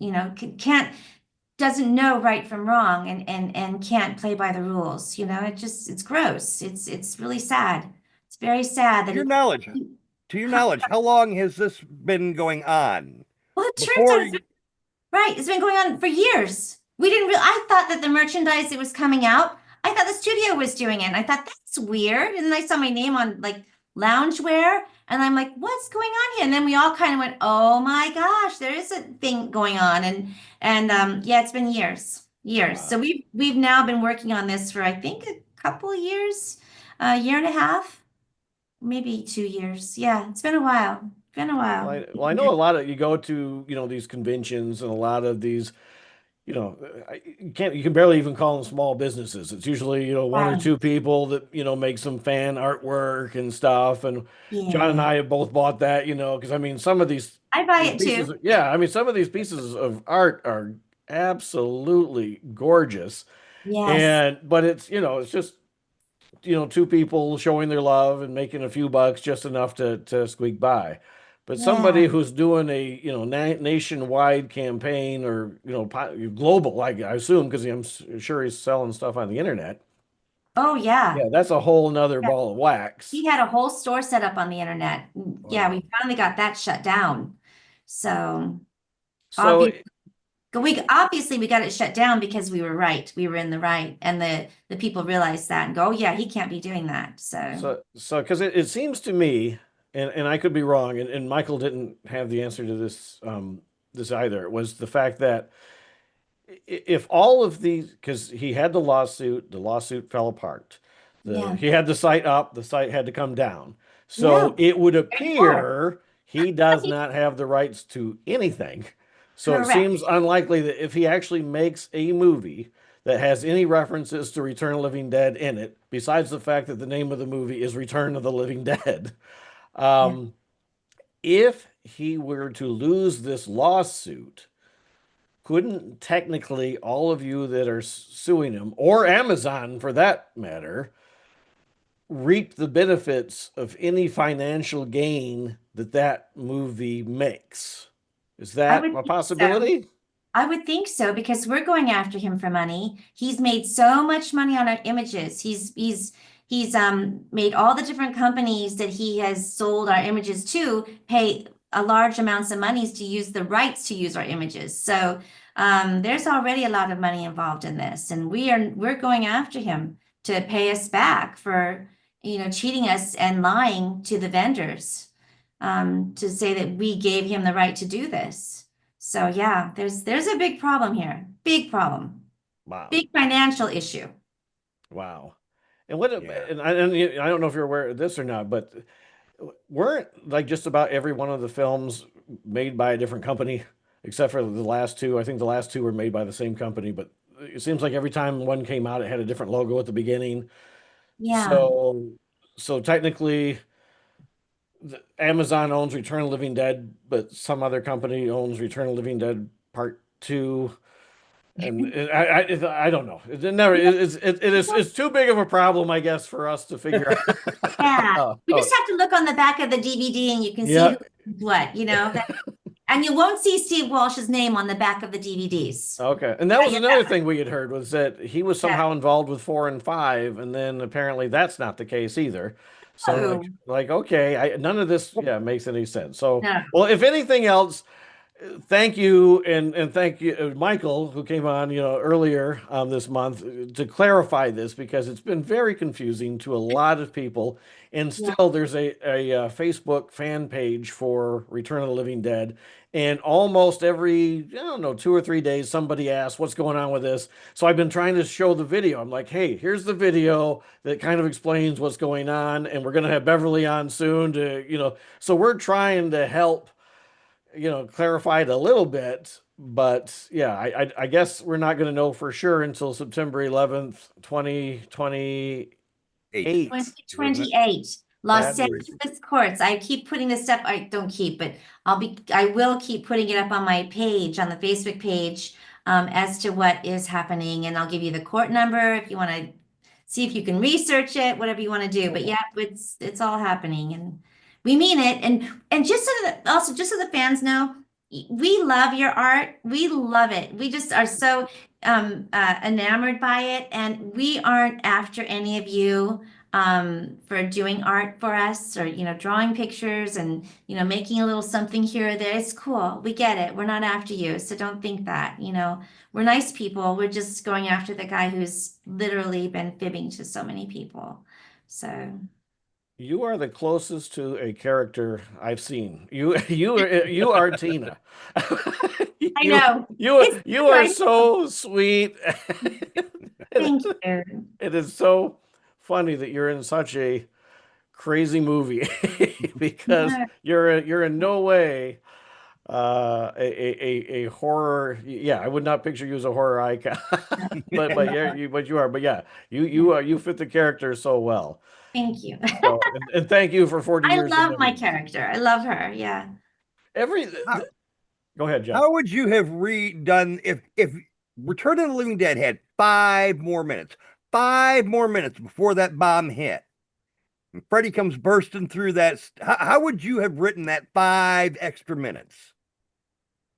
doesn't know right from wrong and can't play by the rules. It's gross. It's really sad. It's very sad that To your knowledge, how long has this been going on? Well, it turns out right. It's been going on for years. I thought that the merchandise that was coming out, I thought the studio was doing it. And I thought that's weird. And then I saw my name on like loungewear and I'm like, what's going on here? And then we all kind of went, oh my gosh, there is a thing going on. And it's been years. Wow. So we've now been working on this for I think a couple of years, a year and a half, maybe 2 years. Yeah, it's been a while. Well, I know a lot of you go to, these conventions and a lot of these, you can barely even call them small businesses. It's usually, 1 or 2 people that, make some fan artwork and stuff. And John and I have both bought that, because I mean, some of these I buy it pieces, too. Yeah, I mean, some of these pieces of art are absolutely gorgeous. Yes. But it's, it's just, 2 people showing their love and making a few bucks just enough to squeak by. But somebody who's doing a nationwide campaign or global, I assume, because I'm sure he's selling stuff on the internet. Oh yeah. Yeah, that's a whole nother ball of wax. He had a whole store set up on the internet. Yeah, we finally got that shut down. So So We obviously we got it shut down because we were right. We were in the right, and the people realized that and go, oh yeah, he can't be doing that. So because it seems to me, and I could be wrong, and Michael didn't have the answer to this either, was the fact that if all of these, because he had the lawsuit fell apart. Yeah. He had the site up, the site had to come down. Yeah. So it would Very appear he does not have the rights to anything. So it Correct. seems unlikely that if he actually makes a movie that has any references to Return of the Living Dead in it, besides the fact that the name of the movie is Return of the Living Dead, if he were to lose this lawsuit, couldn't technically all of you that are suing him, or Amazon for that matter, reap the benefits of any financial gain that movie makes? Is that a possibility? I would think so, because we're going after him for money. He's made so much money on our images. He's made all the different companies that he has sold our images to pay a large amounts of monies to use the rights to use our images. So there's already a lot of money involved in this, and we're going after him to pay us back for cheating us and lying to the vendors to say that we gave him the right to do this. So yeah, there's a big problem here. Big problem. Wow. Big financial issue. Wow. And and I don't know if you're aware of this or not, but weren't like just about every one of the films made by a different company, except for the last two? I think the last two were made by the same company, but it seems like every time one came out, it had a different logo at the beginning. Yeah. So technically, Amazon owns Return of the Living Dead, but some other company owns Return of the Living Dead Part 2. And I don't know. It's too big of a problem, I guess, for us to figure out. Yeah. We just have to look on the back of the DVD and you can see who's what, and you won't see Steve Walsh's name on the back of the DVDs. Okay. And that was another thing we had heard, was that he was somehow involved with 4 and 5, and then apparently that's not the case either. So okay, none of this makes any sense. So well, if anything else, thank you, and thank you, Michael, who came on earlier this month to clarify this, because it's been very confusing to a lot of people, and still there's a Facebook fan page for Return of the Living Dead, and almost every 2 or 3 days somebody asks what's going on with this. So I've been trying to show the video. I'm like, hey, here's the video that kind of explains what's going on, and we're going to have Beverly on soon to so we're trying to help clarify it a little bit. But yeah, I guess we're not going to know for sure until September 11th, 2028. 2028. Los Angeles courts. I keep putting this stuff. I don't keep, but I will keep putting it up on my page, on the Facebook page, as to what is happening. And I'll give you the court number if you want to see if you can research it, whatever you want to do. But yeah, it's all happening, and we mean it. And just so the fans know, we love your art. We love it. We just are so enamored by it, and we aren't after any of you for doing art for us, or drawing pictures and making a little something here or there. It's cool. We get it. We're not after you, so don't think that. We're nice people. We're just going after the guy who's literally been fibbing to so many people. So you are the closest to a character I've seen. You are Tina. I know. You are so sweet. Thank you. It is so funny that you're in such a crazy movie because you're in no way a horror. Yeah, I would not picture you as a horror icon, but you are. But yeah, you fit the character so well. Thank you. And thank you for 40 years. I love my character. I love her. Yeah. Go ahead, John. How would you have redone if Return of the Living Dead had 5 more minutes? 5 more minutes before that bomb hit, and Freddy comes bursting through that. How would you have written that 5 extra minutes?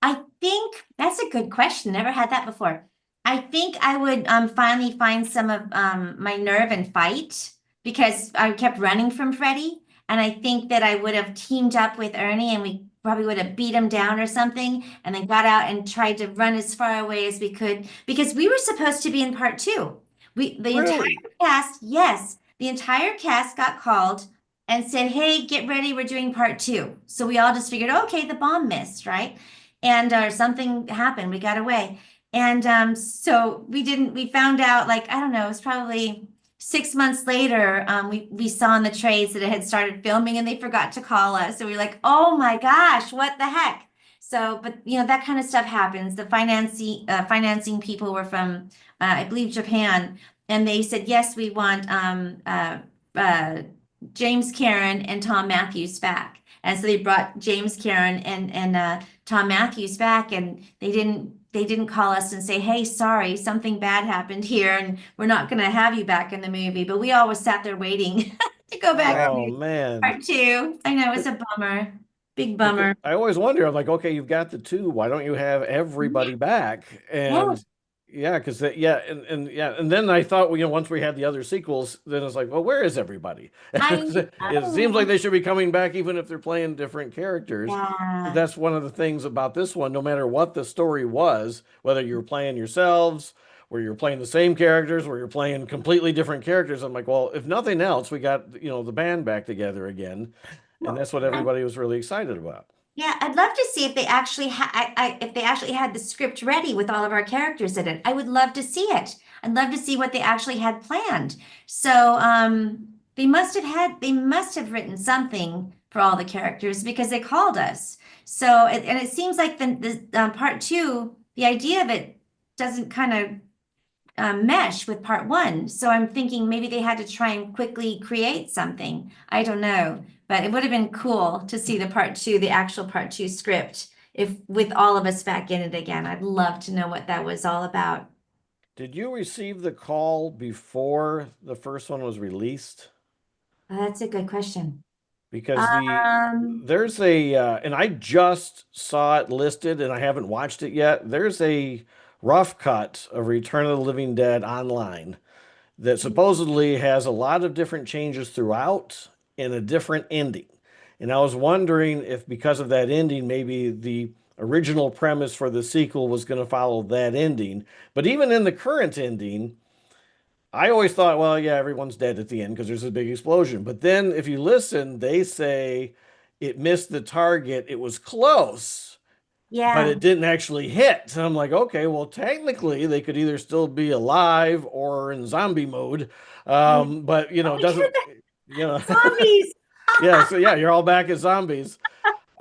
I think that's a good question. Never had that before. I think I would finally find some of my nerve and fight, because I kept running from Freddy, and I think that I would have teamed up with Ernie, and we probably would have beat him down or something, and then got out and tried to run as far away as we could because we were supposed to be in part two. The entire Really? cast, yes, the entire cast got called and said, "Hey, get ready, we're doing part two." So we all just figured, okay, the bomb missed, right? And or something happened, we got away. And so we found out, like, I don't know, it was probably 6 months later, we saw in the trades that it had started filming and they forgot to call us. So we were like, oh my gosh, what the heck? So, but you know, that kind of stuff happens. The financing people were from, I believe, Japan, and they said, yes, we want James Karen and Tom Matthews back. And so they brought James Karen and Tom Matthews back, and they didn't call us and say, hey, sorry, something bad happened here, and we're not going to have you back in the movie. But we always sat there waiting to go back Oh to man. part two. I know, it's a bummer. Big bummer. I always wonder, I'm like, okay, you've got the two. Why don't you have everybody back? And yeah, because yeah, and yeah, and then I thought, well, once we had the other sequels, then it's like, well, where is everybody? I It seems like they should be coming back, even if they're playing different characters. Yeah. That's one of the things about this one. No matter what the story was, whether you were playing yourselves, where you're playing the same characters, where you're playing completely different characters, I'm like, well, if nothing else, we got the band back together again, and that's what everybody was really excited about. Yeah, I'd love to see if they actually had the script ready with all of our characters in it. I would love to see it. I'd love to see what they actually had planned. So they must have written something for all the characters because they called us. So and it seems like the part two, the idea of it doesn't kind of mesh with part one. So I'm thinking maybe they had to try and quickly create something. I don't know. But it would have been cool to see the actual part two script, if with all of us back in it again. I'd love to know what that was all about. Did you receive the call before the first one was released? That's a good question. Because Um, there's a and I just saw it listed and I haven't watched it yet. There's a rough cut of Return of the Living Dead online that supposedly has a lot of different changes throughout and a different ending. And I was wondering if because of that ending, maybe the original premise for the sequel was going to follow that ending. But even in the current ending, I always thought, well, yeah, everyone's dead at the end because there's a big explosion. But then if you listen, they say it missed the target. It was close, but yeah. it didn't actually hit. And I'm like, okay, well, technically they could either still be alive or in zombie mode. But it doesn't, Zombies. yeah. So yeah, you're all back as zombies.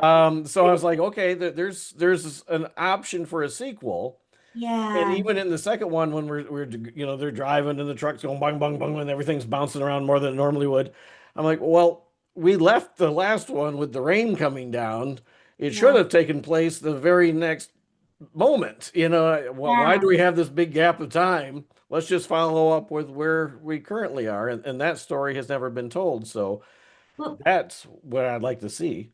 So I was like, okay, there's an option for a sequel. And Yeah. even in the second one, when we're they're driving and the truck's going bang bang bang and everything's bouncing around more than it normally would. I'm like, well, we left the last one with the rain coming down. It should Yeah. have taken place the very next moment. Why do we have this big gap of time? Let's just follow up with where we currently are, and that story has never been told. So Well, that's what I'd like to see.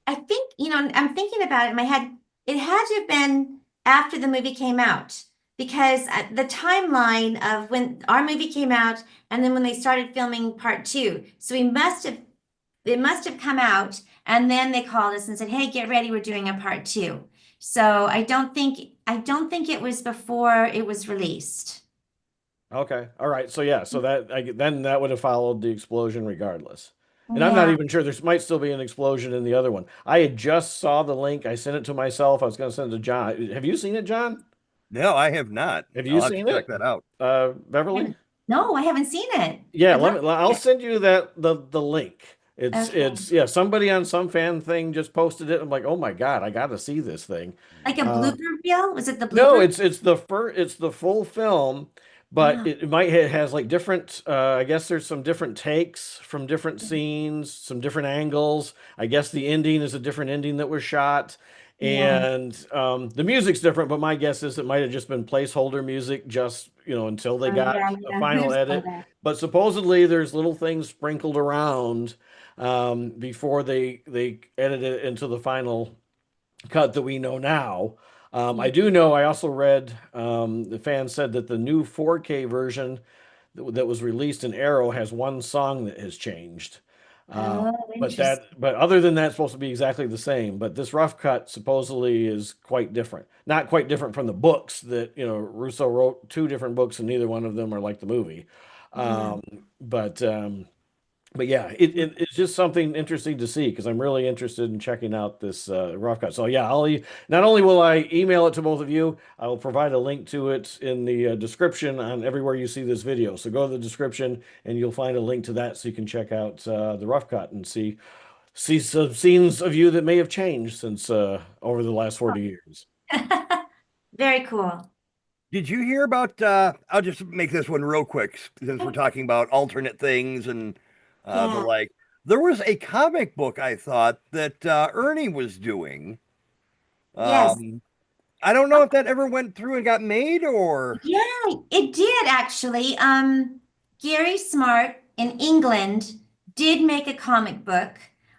I think, I'm thinking about it in my head. It had to have been after the movie came out because the timeline of when our movie came out and then when they started filming part two. So it must have come out and then they called us and said, hey, get ready, we're doing a part two. So I don't think it was before it was released. Okay. All right. So yeah. So then that would have followed the explosion regardless. And I'm not Yeah. even sure there might still be an explosion in the other one. I had just saw the link. I sent it to myself. I was going to send it to John. Have you seen it, John? No, I have not. Have you I'll seen to check it? that out. Beverly? No, I haven't seen it. Yeah, I'd love I'll to. send you the link. Okay. It's somebody on some fan thing just posted it. I'm like, oh my God, I got to see this thing. Like a blooper reel? Was it the No, blooper? it's the full film, but Ah, it has like different I guess there's some different takes from different scenes, some different angles. I guess the ending is a different ending that was shot. yeah. And the music's different, but my guess is it might have just been plaplaceholder music just, until they Oh, got yeah, a yeah. final Who's edit. that? But supposedly there's little things sprinkled around before they edit it into the final cut that we know now. I do know, I also read the fans said that the new 4K version that was released in Arrow has one song that has changed. Oh, interesting. But other than that, it's supposed to be exactly the same. But this rough cut supposedly is quite different. Not quite different from the books that, Russo wrote two different books and neither one of them are like the movie. Yeah. Um, but yeah, it's just something interesting to see because I'm really interested in checking out this rough cut. So yeah, not only will I email it to both of you, I will provide a link to it in the description on everywhere you see this video. So go to the description and you'll find a link to that so you can check out the rough cut and see some scenes of you that may have changed since over the last 40 years. Very cool. Did you hear about? I'll just make this one real quick since we're talking about alternate things and the Yeah. like. There was a comic book I thought that Ernie was doing. Yes. I don't know if that ever went through and got made or. Yeah, it did actually. Gary Smart in England did make a comic book.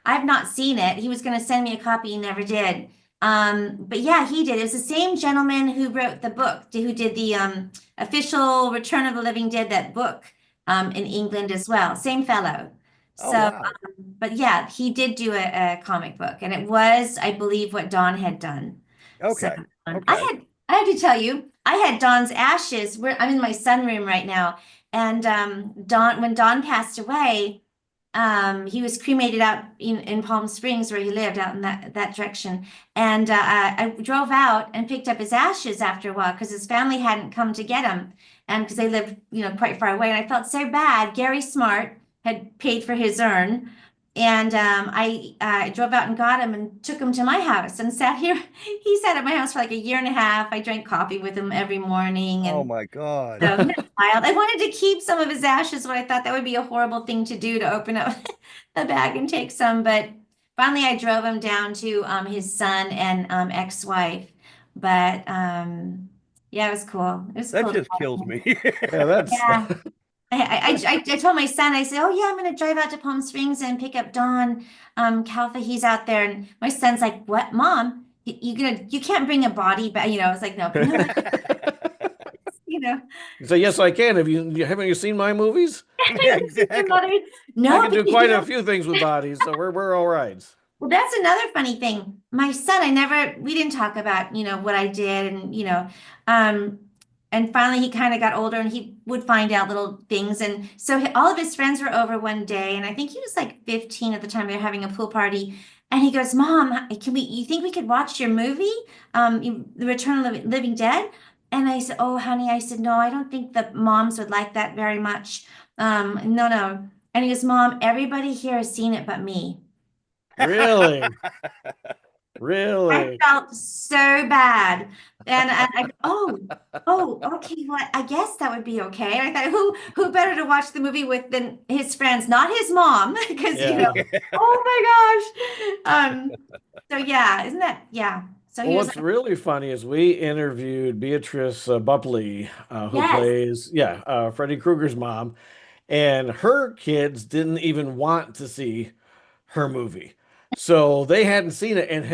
I've not seen it. He was going to send me a copy, he never did. But yeah, he did. It was the same gentleman who wrote the book, who did the official Return of the Living Dead, that book in England as well. Same fellow. Oh So, wow. but yeah, he did do a comic book, and it was, I believe, what Don had done. So Okay. I have to tell you, I had Don's ashes. I'm in my sunroom right now, and when Don passed away, he was cremated out in Palm Springs where he lived out in that direction. And I drove out and picked up his ashes after a while because his family hadn't come to get him, and because they lived quite far away. And I felt so bad. Gary Smart had paid for his urn. And I drove out and got him and took him to my house and sat here. He sat at my house for like a year and a half. I drank coffee with him every morning. Oh And my God. so he was wild. I wanted to keep some of his ashes, but I thought that would be a horrible thing to do, to open up a bag and take some. But finally, I drove him down to his son and ex-wife. But yeah, it was cool. It was That cool. just kills me. Yeah, that's Yeah. I told my son, I said, oh yeah, I'm gonna drive out to Palm Springs and pick up Don Calfa. He's out there. And my son's like, what, Mom? You can't bring a body back, it's like, no, you know. So yes, I can. Haven't you seen my movies? Yeah, Your exactly. mother, I no, can do but quite a few things with bodies, so we're all right. well, that's another funny thing. My son, we didn't talk about, what I did, and finally he kind of got older and he would find out little things. And so all of his friends were over one day, and I think he was like 15 at the time. They were having a pool party. And he goes, Mom, you think we could watch your movie, The Return of the Living Dead? And I said, oh, honey, no, I don't think the moms would like that very much. No. And he goes, Mom, everybody here has seen it but me. Really? I Really? felt so bad. And okay, well, I guess that would be okay. And I thought, who better to watch the movie with than his friends, not his mom, because Yeah. oh my gosh. So yeah, isn't that, yeah. So Well, he was what's really funny is we interviewed Beatrice Bupley, who Yes. plays Freddy Krueger's mom, and her kids didn't even want to see her movie. So they hadn't seen it, and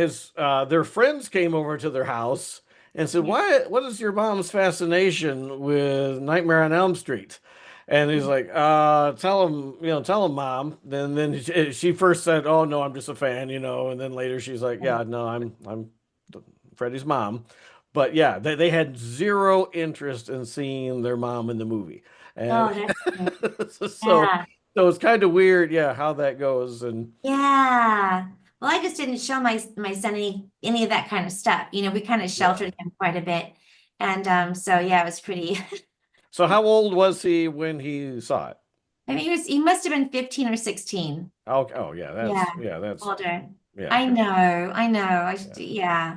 their friends came over to their house and said, what is your mom's fascination with Nightmare on Elm Street? And he's like, tell him, Mom. Then she first said, oh no, I'm just a fan, and then later she's like, yeah, no, I'm Freddy's mom. But yeah, they had zero interest in seeing their mom in the movie. Oh, And that's good. so Yeah. so it's kind of weird, yeah, how that goes. And Yeah. Well, I just didn't show my son any of that kind of stuff. We kind of sheltered him quite a bit. And so yeah, it was pretty. so how old was he when he saw it? I mean, he must have been 15 or 16. Oh yeah, that's Older. yeah. I know. Yeah.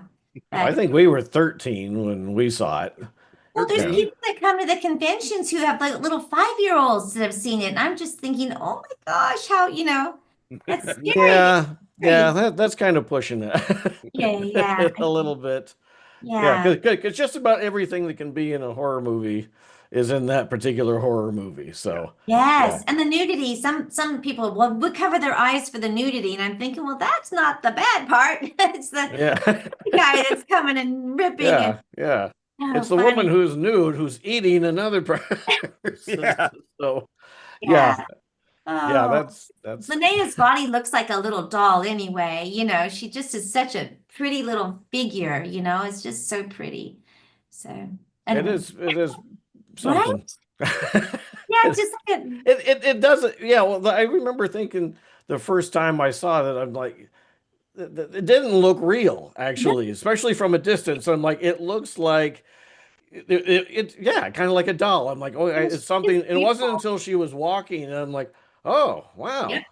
I But, think we were 13 when we saw it. well, there's Yeah. people that come to the conventions who have like little 5-year-olds that have seen it. And I'm just thinking, oh my gosh, how, that's scary. Yeah, that's kind of pushing it Yeah. a little bit. Yeah. Yeah, because just about everything that can be in a horror movie is in that particular horror movie. So Yes, and the nudity. Some people would cover their eyes for the nudity, and I'm thinking, well, that's not the bad part. It's the yeah, guy that's coming and ripping and yeah. oh, It's the funny. woman who's nude who's eating another person. Yeah. So Yeah. Yeah, Oh, that's Linnea's body looks like a little doll anyway. She just is such a pretty little figure, it's just so pretty. So, it anyway, is right? something. Yeah, it's just like a, It doesn't. Yeah, well, I remember thinking the first time I saw that, I'm like, it didn't look real, no, actually, especially from a distance. I'm like, it looks like yeah, kind of like a doll. I'm like, oh, it's something. it's And it wasn't beautiful. until she was walking, and I'm like, oh, Yeah.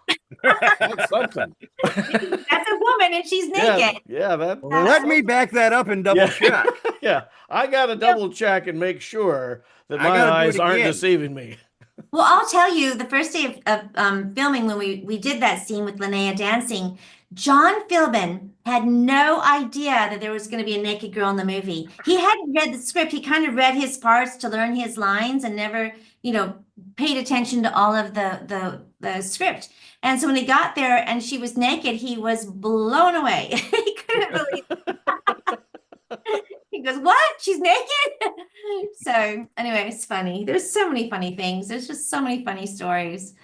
wow, that's something. That's a woman and she's Yeah, naked. yeah, that's Let me something. back that up and double Yeah, check. yeah. I got to double check and make sure that I my got to do it eyes aren't again. deceiving me. Well, I'll tell you, the first day of filming, when we did that scene with Linnea dancing, John Philbin had no idea that there was going to be a naked girl in the movie. He hadn't read the script. He kind of read his parts to learn his lines and never, paid attention to all of the script. And so when he got there and she was naked, he was blown away. He couldn't believe He goes, "What? She's naked?" So anyway, it's funny. There's so many funny things. There's just so many funny stories.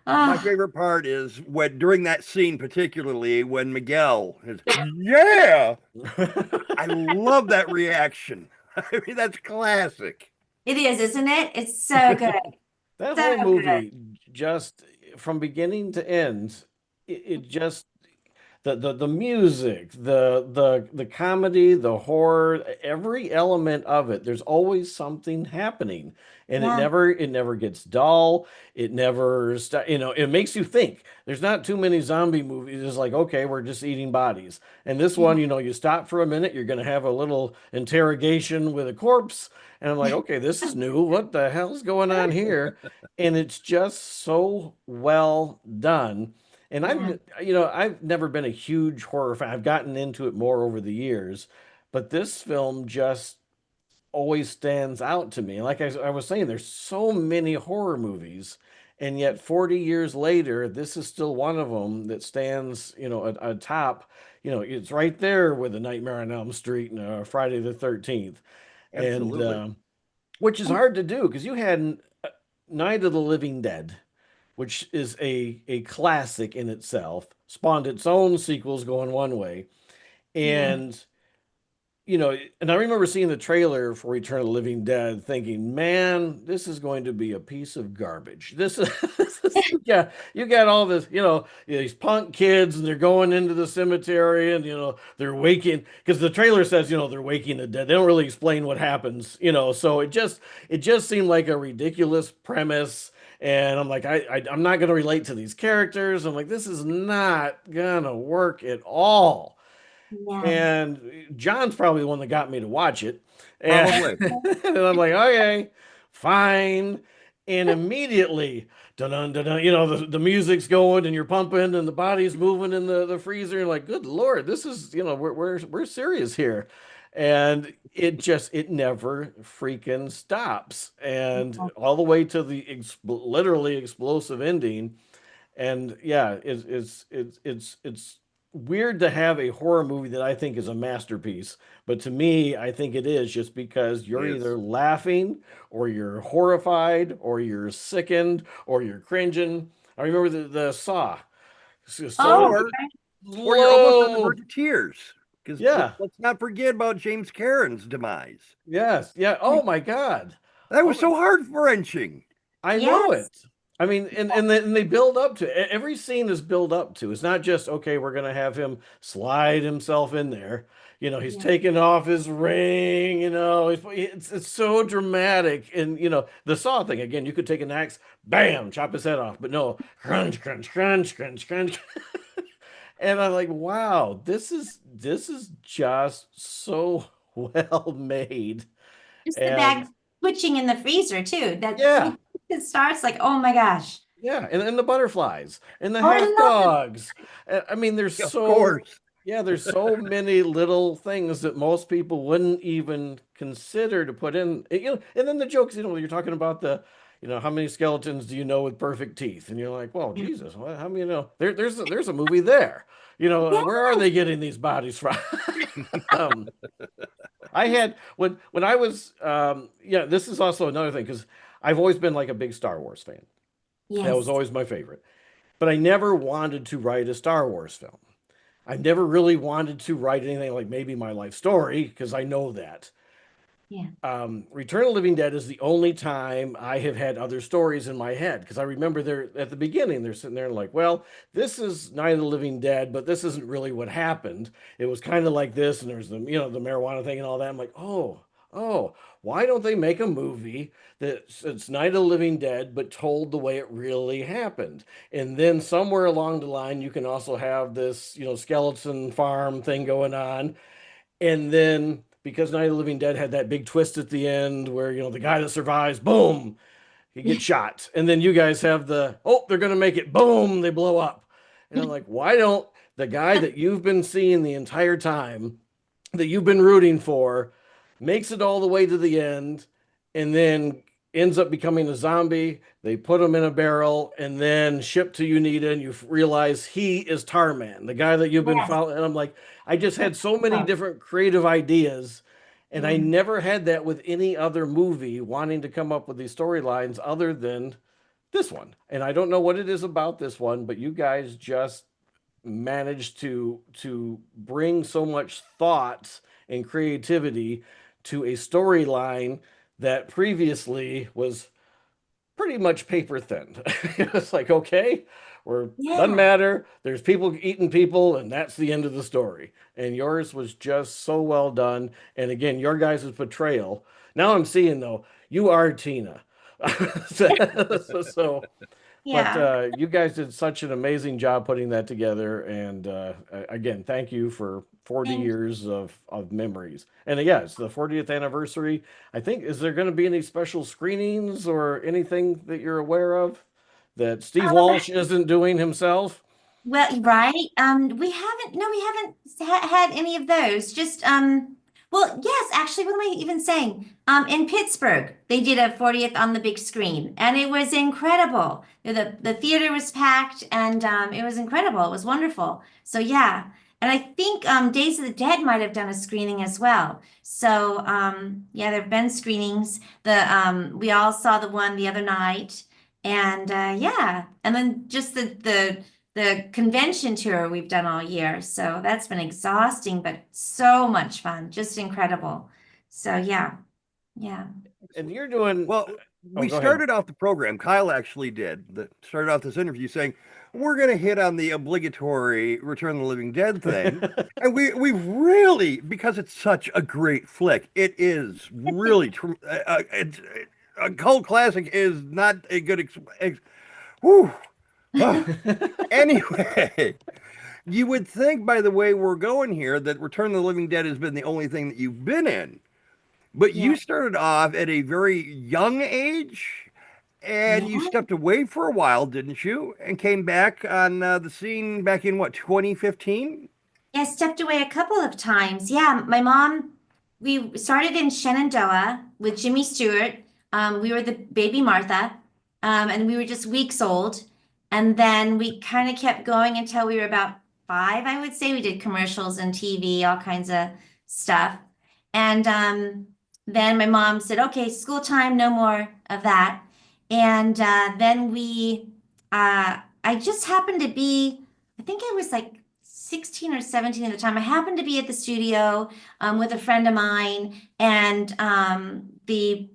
My Oh, favorite part is when during that scene, particularly when Miguel is, yeah, I love that reaction. I mean, that's classic. it is, isn't it? It's so good. That So whole good. movie, just from beginning to end, it just the music, the comedy, the horror, every element of it, there's always something happening. And Yeah. it never gets dull. It never it makes you think. There's not too many zombie movies. It's like, okay, we're just eating bodies. And this one, you stop for a minute, you're gonna have a little interrogation with a corpse. And I'm like, okay, this is new. What the hell's going on here? And it's just so well done. And Yeah. I've never been a huge horror fan. I've gotten into it more over the years, but this film just always stands out to me. Like I was saying, there's so many horror movies, and yet 40 years later, this is still one of them that stands, atop. It's right there with A Nightmare on Elm Street and Friday the 13th, and Absolutely. which is hard to do because you had Night of the Living Dead, which is a classic in itself, spawned its own sequels going one way. Yeah. And and I remember seeing the trailer for Return of the Living Dead thinking, man, this is going to be a piece of garbage. This is, yeah, you got all this, these punk kids and they're going into the cemetery and, they're waking, because the trailer says, they're waking the dead. They don't really explain what happens, so it just seemed like a ridiculous premise. And I'm like, I'm not going to relate to these characters. I'm like, this is not going to work at all. Yeah. And John's probably the one that got me to watch it. And, Probably. and I'm like, okay, fine. And immediately, dun dun dun, the music's going and you're pumping and the body's moving in the freezer. And like, good Lord, this is, we're serious here. And it never freaking stops. And all the way to the literally explosive ending. And yeah, it's weird to have a horror movie that I think is a masterpiece, but to me, I think it is just because you're Yes. either laughing or you're horrified or you're sickened or you're cringing. I remember the Saw. It's so Oh, Or or you're almost on the low. verge of tears. Because Yeah. let's not forget about James Cameron's demise. Yes. Yeah. Oh my God. That was Oh, so heart wrenching. I know yes. it. I mean, and they build up to it. Every scene is built up to. It's not just okay. We're gonna have him slide himself in there. He's Yeah. taking off his ring. It's so dramatic. And the Saw thing again. You could take an axe, bam, chop his head off. But no, crunch, crunch, crunch, crunch, crunch. And I'm like, wow, this is just so well made. Just the And bag twitching in the freezer too. That yeah. it starts like, oh my gosh. Yeah, and the butterflies and the Oh, I half love it. dogs. I mean, Of course. there's so many little things that most people wouldn't even consider to put in. And then the jokes, you're talking about how many skeletons do you know with perfect teeth? And you're like, well, Jesus, how many there's a movie there. Where are they getting these bodies from? um, I had when I was yeah, this is also another thing because I've always been like a big Star Wars fan. That was Yes. always my favorite. But I never wanted to write a Star Wars film. I never really wanted to write anything like maybe my life story because I know that. Yeah. Return of the Living Dead is the only time I have had other stories in my head because I remember they're at the beginning, they're sitting there and like, well, this is Night of the Living Dead, but this isn't really what happened. It was kind of like this, and there's the the marijuana thing and all that. I'm like, oh, why don't they make a movie that's it's Night of the Living Dead but told the way it really happened? And then somewhere along the line, you can also have this skeleton farm thing going on, and then because Night of the Living Dead had that big twist at the end where, the guy that survives, boom, he gets shot. And then you guys have they're going to make it, boom, they blow up. And I'm like, why don't the guy that you've been seeing the entire time, that you've been rooting for, makes it all the way to the end and then ends up becoming a zombie? They put him in a barrel and then ship to Unita, and you realize he is Tarman, the guy that you've been Yes. following. And I'm like, I just had so many different creative ideas, and I Yeah. never had that with any other movie wanting to come up with these storylines other than this one. And I don't know what it is about this one, but you guys just managed to bring so much thought and creativity to a storyline that previously was pretty much paper thin. It's like, okay, we're doesn't Yeah. matter. There's people eating people, and that's the end of the story. And yours was just so well done. And again, your guys' portrayal. Now I'm seeing though, you are Tina. so but Yeah. you guys did such an amazing job putting that together. And again, thank you for 40 Thank years of memories. And yeah, it's the 40th anniversary. I think, is there going to be any special screenings or anything that you're aware of that Steve Walsh isn't doing himself? Well, right. We haven't, no, we haven't had any of those. Just, well, yes, actually, what am I even saying? In Pittsburgh, they did a 40th on the big screen, and it was incredible. The theater was packed, and it was incredible. It was wonderful. So yeah, and I think Days of the Dead might have done a screening as well. So yeah, there have been screenings. The we all saw the one the other night, and yeah, and then just the convention tour we've done all year. So that's been exhausting, but so much fun, just incredible. So yeah, yeah. And you're doing, Well, oh, we go ahead. started off the program, Kyle actually did, that started off this interview saying, we're going to hit on the obligatory Return of the Living Dead thing. And we really, because it's such a great flick, it is really, a cult classic is not a good, whew. Anyway, you would think by the way we're going here that Return of the Living Dead has been the only thing that you've been in. But Yeah. you started off at a very young age and you Yeah. stepped away for a while, didn't you? And came back on the scene back in what, 2015? Yeah, I stepped away a couple of times. Yeah, my mom, we started in Shenandoah with Jimmy Stewart. We were the baby Martha, and we were just weeks old. And then we kind of kept going until we were about 5, I would say. We did commercials and TV, all kinds of stuff. And then my mom said, okay, school time, no more of that. And then I just happened to be, I think I was like 16 or 17 at the time. I happened to be at the studio with a friend of mine, and the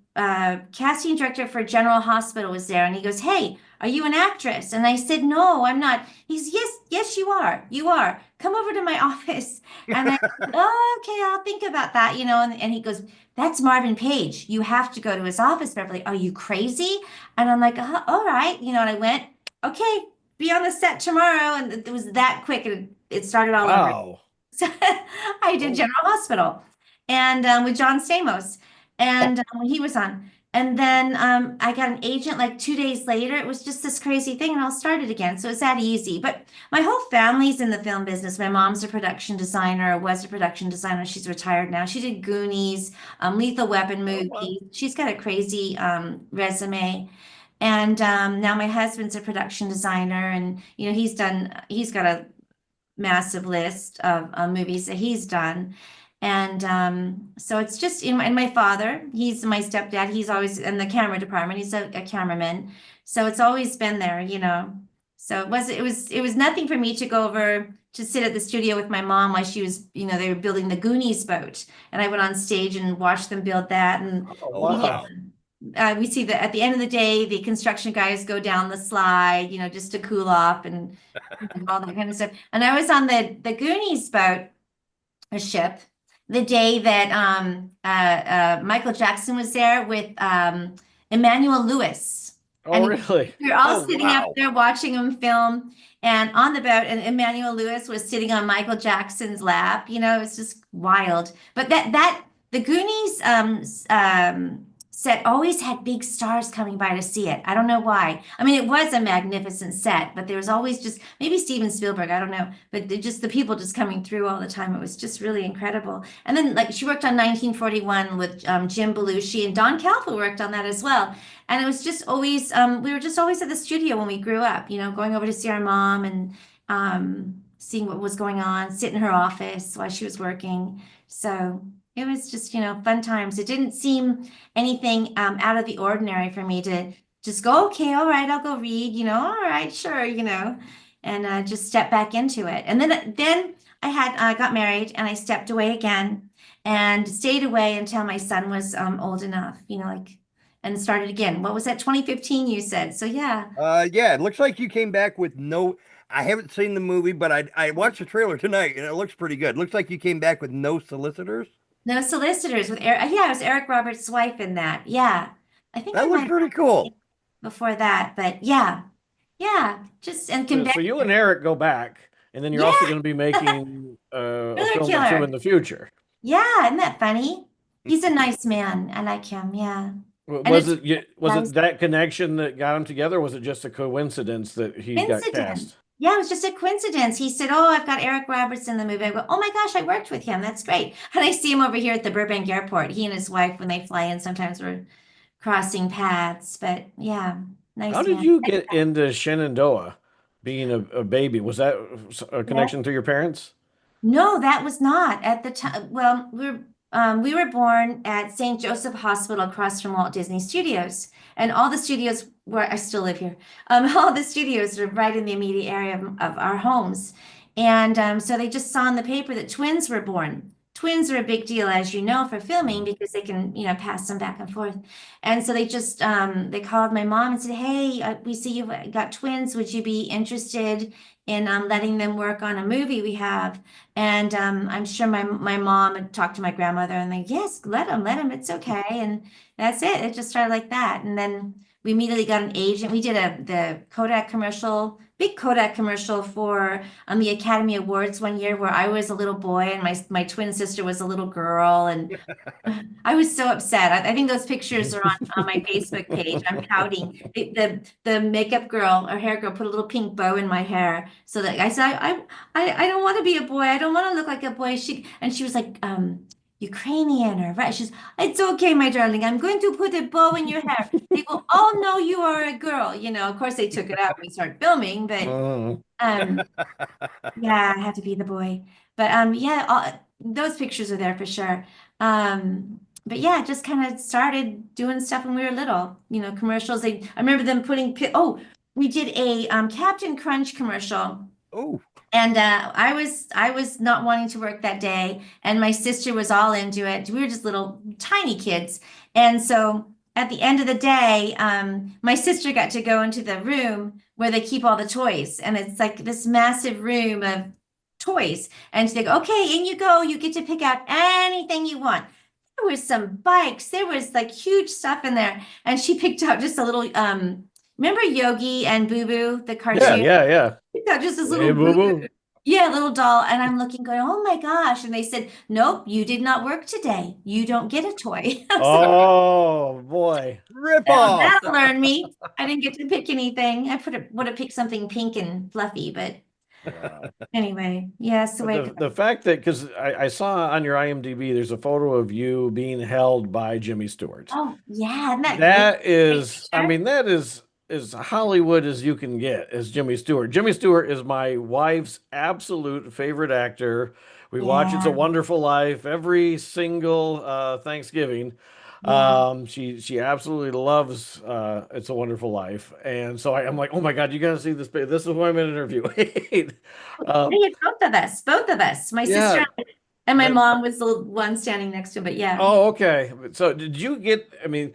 casting director for General Hospital was there, and he goes, "Hey, are you an actress?" And I said, "No, I'm not." He's, "Yes, you are. You are. Come over to my office." And I said, "Oh, okay, I'll think about that, you know." And he goes, "That's Marvin Page. You have to go to his office, Beverly. Are you crazy?" And I'm like, "All right," you know. And I went, "Okay, be on the set tomorrow." And it was that quick, and it started all over. Wow. So I did General Hospital, and with John Stamos, and when he was on. And then I got an agent like 2 days later. It was just this crazy thing, and all started again. So it's that easy. But my whole family's in the film business. My mom's a production designer, was a production designer. She's retired now. She did Goonies, Lethal Weapon movies. She's got a crazy resume. And now my husband's a production designer, and you know he's got a massive list of movies that he's done. And so it's just, and my father, he's my stepdad. He's always in the camera department. He's a cameraman. So it's always been there, you know. So it was nothing for me to go over to sit at the studio with my mom while she was, you know, they were building the Goonies boat. And I went on stage and watched them build that. And Oh, wow. we see that at the end of the day, the construction guys go down the slide, you know, just to cool off and all that kind of stuff. And I was on the Goonies boat, a ship, the day that Michael Jackson was there with Emmanuel Lewis. Oh, And really? we were all Oh, sitting up wow. there watching him film and on the boat, and Emmanuel Lewis was sitting on Michael Jackson's lap. You know, it's just wild. But the Goonies set always had big stars coming by to see it. I don't know why. I mean, it was a magnificent set, but there was always just maybe Steven Spielberg, I don't know, but just the people just coming through all the time. It was just really incredible. And then like she worked on 1941 with Jim Belushi, and Don Calfa worked on that as well. And it was just always we were just always at the studio when we grew up, you know, going over to see our mom and seeing what was going on, sit in her office while she was working. So it was just, you know, fun times. It didn't seem anything out of the ordinary for me to just go, okay, all right, I'll go read, you know, all right, sure, you know, and just step back into it. And then I got married and I stepped away again and stayed away until my son was old enough, you know, like, and started again. What was that, 2015 you said? So yeah. Yeah, it looks like you came back with no. I haven't seen the movie, but I watched the trailer tonight, and it looks pretty good. Looks like you came back with no solicitors. No solicitors with Eric. Yeah, it was Eric Roberts' wife in that. Yeah. I think I That might looks have pretty cool. before that, but yeah. Yeah. Just and So convict. you and Eric go back, and then you're also going to be making a Thriller film or killer. two in the future. Yeah, isn't that funny? He's a nice man. I like him. Yeah. Was it's it that connection that got them together? Or was it just a coincidence that he got coincidence. cast? Yeah, it was just a coincidence. He said, "Oh, I've got Eric Roberts in the movie." I go, "Oh my gosh, I worked with him. That's great." And I see him over here at the Burbank airport. He and his wife, when they fly in, sometimes we're crossing paths. But yeah, nice How did man. you get into Shenandoah being a baby? Was that a connection to your parents? No, that was not at the time. Well, we were born at St. Joseph Hospital across from Walt Disney Studios, and all the studios where I still live here. All the studios are right in the immediate area of our homes, and so they just saw in the paper that twins were born. Twins are a big deal, as you know, for filming because they can, you know, pass them back and forth. And so they just they called my mom and said, "Hey, we see you've got twins. Would you be interested in letting them work on a movie we have?" And I'm sure my mom had talked to my grandmother and like, "Yes, let them, it's okay." And that's it. It just started like that. And then we immediately got an agent. We did the Kodak commercial, big Kodak commercial for the Academy Awards one year where I was a little boy and my twin sister was a little girl. And I was so upset. I think those pictures are on my Facebook page. I'm pouting. The makeup girl or hair girl put a little pink bow in my hair so that I said, I don't want to be a boy. I don't want to look like a boy. She was like, Ukrainian or right. She's, "It's okay, my darling. I'm going to put a bow in your hair." They go, "Oh no, you are a girl." You know, of course they took it out when we started filming, but yeah, I had to be the boy. But yeah, those pictures are there for sure. But yeah, just kind of started doing stuff when we were little, you know, commercials. I remember them putting, we did a Captain Crunch commercial. Oh, And I was not wanting to work that day, and my sister was all into it. We were just little tiny kids, and so at the end of the day, my sister got to go into the room where they keep all the toys, and it's like this massive room of toys. And they go, "Okay, in you go. You get to pick out anything you want." There was some bikes. There was like huge stuff in there, and she picked out just a little. Remember Yogi and Boo Boo, the cartoon? Yeah. Got just this Hey, little Boo Boo. yeah, little doll. And I'm looking, going, "Oh my gosh!" And they said, "Nope, you did not work today. You don't get a toy." So Oh boy. rip off. that'll learn me. I didn't get to pick anything. I would have picked something pink and fluffy, but anyway, yes, the way it The fact that because I saw on your IMDb, there's a photo of you being held by Jimmy Stewart. Oh yeah, isn't that That great? is, I picture? mean, that is as Hollywood as you can get as Jimmy Stewart. Jimmy Stewart is my wife's absolute favorite actor. We watch It's a Yeah. Wonderful Life every single Thanksgiving. Yeah. She absolutely loves It's a Wonderful Life, and so I'm like, oh my God, you got to see this. This is why I'm in an interview. I um, think it's both of us. My yeah. sister and my that- mom was the one standing next to him, but yeah. oh, okay. So did you get? I mean,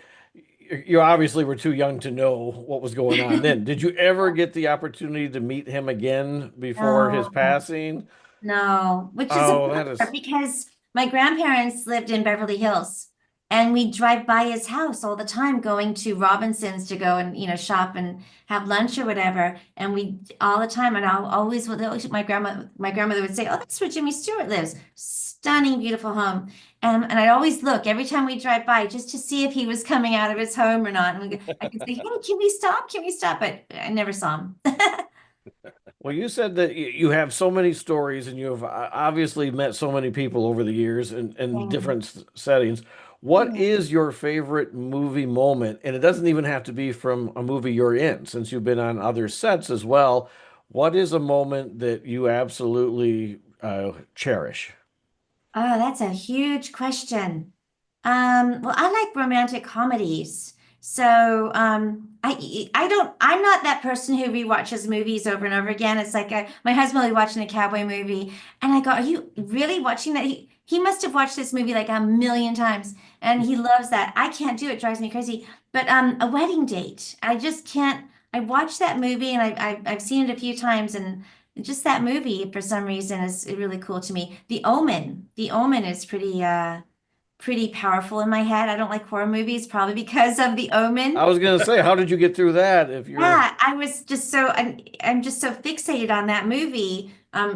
you obviously were too young to know what was going on then. Did you ever get the opportunity to meet him again before his No, passing? no, which is a Oh, that bummer is. because my grandparents lived in Beverly Hills and we drive by his house all the time going to Robinson's to go and, shop and have lunch or whatever. And we all the time, and I'll always, my grandmother would say, "Oh, that's where Jimmy Stewart lives. Stunning, beautiful home." And I'd always look every time we drive by just to see if he was coming out of his home or not. And I could say, "Hey, can we stop? Can we stop?" But I never saw him. Well, you said that you have so many stories and you have obviously met so many people over the years in Yeah. different settings. What Yeah. is your favorite movie moment? And it doesn't even have to be from a movie you're in, since you've been on other sets as well. What is a moment that you absolutely cherish? Oh, that's a huge question. Well, I like romantic comedies. So, I'm not that person who rewatches movies over and over again. It's like my husband will be watching a cowboy movie, and I go, "Are you really watching that?" He must have watched this movie like a million times, and he loves that. I can't do it; drives me crazy. But A Wedding Date, I just can't. I watched that movie, and I've seen it a few times, and just that movie for some reason is really cool to me. The Omen is pretty powerful in my head. I don't like horror movies, probably because of The I Omen. was gonna say, how did you get through that if you're Yeah, I'm just so fixated on that movie.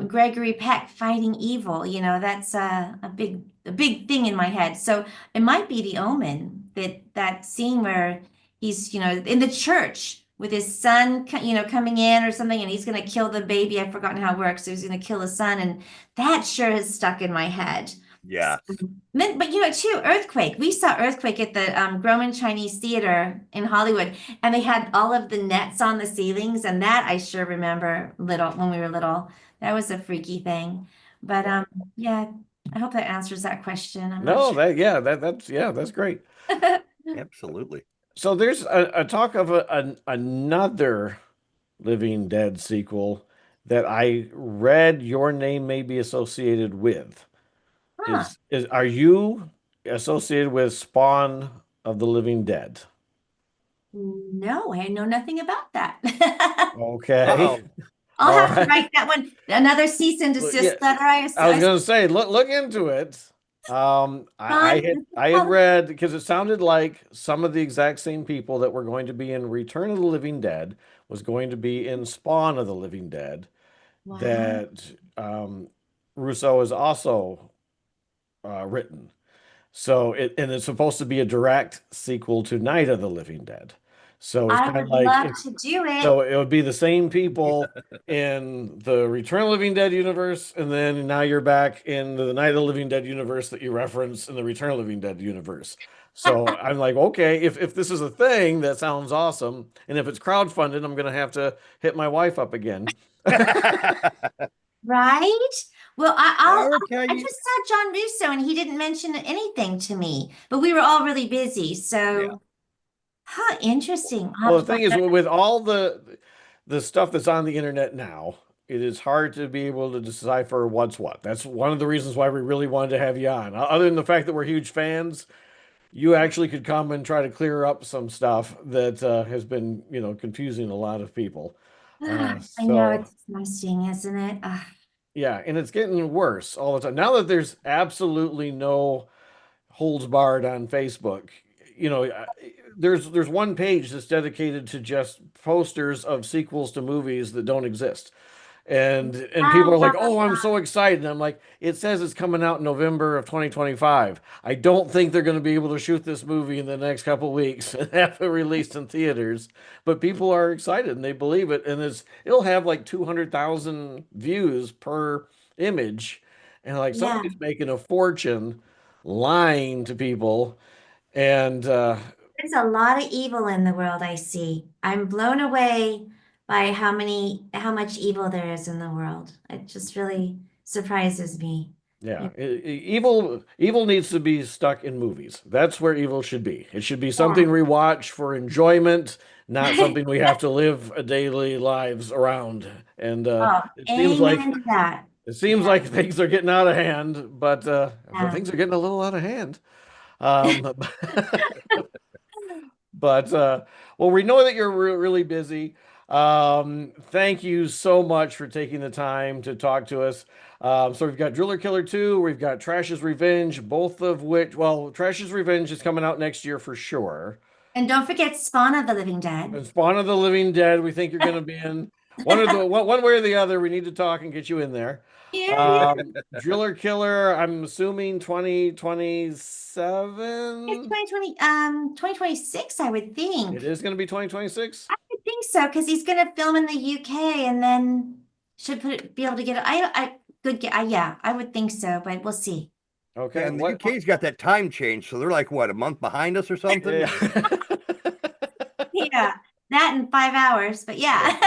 Gregory Peck fighting evil, that's a big thing in my head. So it might be The Omen, that scene where he's, in the church with his son, coming in or something, and he's gonna kill the baby. I've forgotten how it works. So he's gonna kill his son, and that sure has stuck in my head. Yeah. But too, Earthquake. We saw Earthquake at the Grauman Chinese Theater in Hollywood, and they had all of the nets on the ceilings, and that I sure remember little when we were little. That was a freaky thing. But yeah, I hope that answers that question. I'm not no, sure. that's great. Absolutely. So there's a talk of another Living Dead sequel that I read your name may be associated with. Huh. Are you associated with Spawn of the Living Dead? No, I know nothing about that. Okay. Uh-oh. I'll All have to right. write that one. Another cease and Well, yeah, desist letter, I I was I gonna say look into it. Spawn. I had read because it sounded like some of the exact same people that were going to be in Return of the Living Dead was going to be in Spawn of the Living Dead. Wow. That Russo has also written. So it's supposed to be a direct sequel to Night of the Living Dead. So it's I kind of would like love to do it. so it would be the same people in the Return of the Living Dead universe, and then now you're back in the Night of the Living Dead universe that you reference in the Return of the Living Dead universe. So I'm like, okay, if this is a thing, that sounds awesome. And if it's crowdfunded, I'm gonna have to hit my wife up again. Right? Well, Okay. I just saw John Russo and he didn't mention anything to me, but we were all really busy. Yeah. So, interesting. I'll Well, have the to find thing is, that. with all the stuff that's on the internet now, it is hard to be able to decipher what's what. That's one of the reasons why we really wanted to have you on. Other than the fact that we're huge fans, you actually could come and try to clear up some stuff that has been, confusing a lot of people. I know So it's exhausting, isn't it? yeah, and it's getting worse all the time. Now that there's absolutely no holds barred on Facebook. There's one page that's dedicated to just posters of sequels to movies that don't exist. And people are like, "Oh, I'm so excited." And I'm like, "It says it's coming out in November of 2025. I don't think they're going to be able to shoot this movie in the next couple weeks and have it released in theaters." But people are excited and they believe it, and it'll have like 200,000 views per image, and like Yeah, somebody's making a fortune lying to people. And there's a lot of evil in the world I see. I'm blown away by how much evil there is in the world. It just really surprises me. Yeah, evil needs to be stuck in movies. That's where evil should be. It should be something we watch for enjoyment, not something we have to live a daily lives around. And Oh, it seems like amen to that. it seems Yeah. like things are getting out of hand, but Yeah. things are getting a little out of hand. Um, but well, we know that you're really busy. Thank you so much for taking the time to talk to us. So we've got Driller Killer 2, we've got Trash's Revenge, both of which, well, Trash's Revenge is coming out next year for sure. And don't forget Spawn of the Living Dead. And Spawn of the Living Dead, we think you're going to be in one way or the other. We need to talk and get you in there. Yeah. Driller Killer, I'm assuming It's 2027. 2026, I would think. It is going to be 2026. I would think so, because he's going to film in the UK and then should be able to get it. Yeah, I would think so, but we'll see. Okay. And the UK's got that time change, so they're like what, a month behind us or something? Yeah. Yeah, that in 5 hours, but yeah.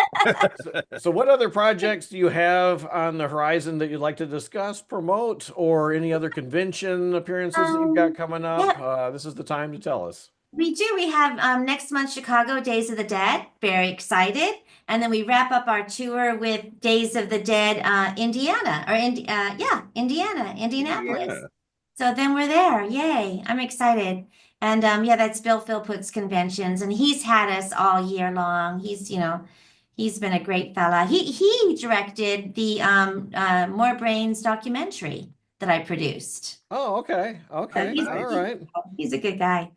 So what other projects do you have on the horizon that you'd like to discuss, promote, or any other convention appearances that you've got coming up? This is the time to tell us. We do. We have next month Chicago Days of the Dead. Very excited. And then we wrap up our tour with Days of the Dead, Indiana, or Indianapolis. Indiana. So then we're there. Yay. I'm excited. And yeah, that's Bill Philpoot's conventions, and he's had us all year long. He's been a great fella. He directed the More Brains documentary that I produced. Oh, okay. Okay. He's All right. He's a good guy.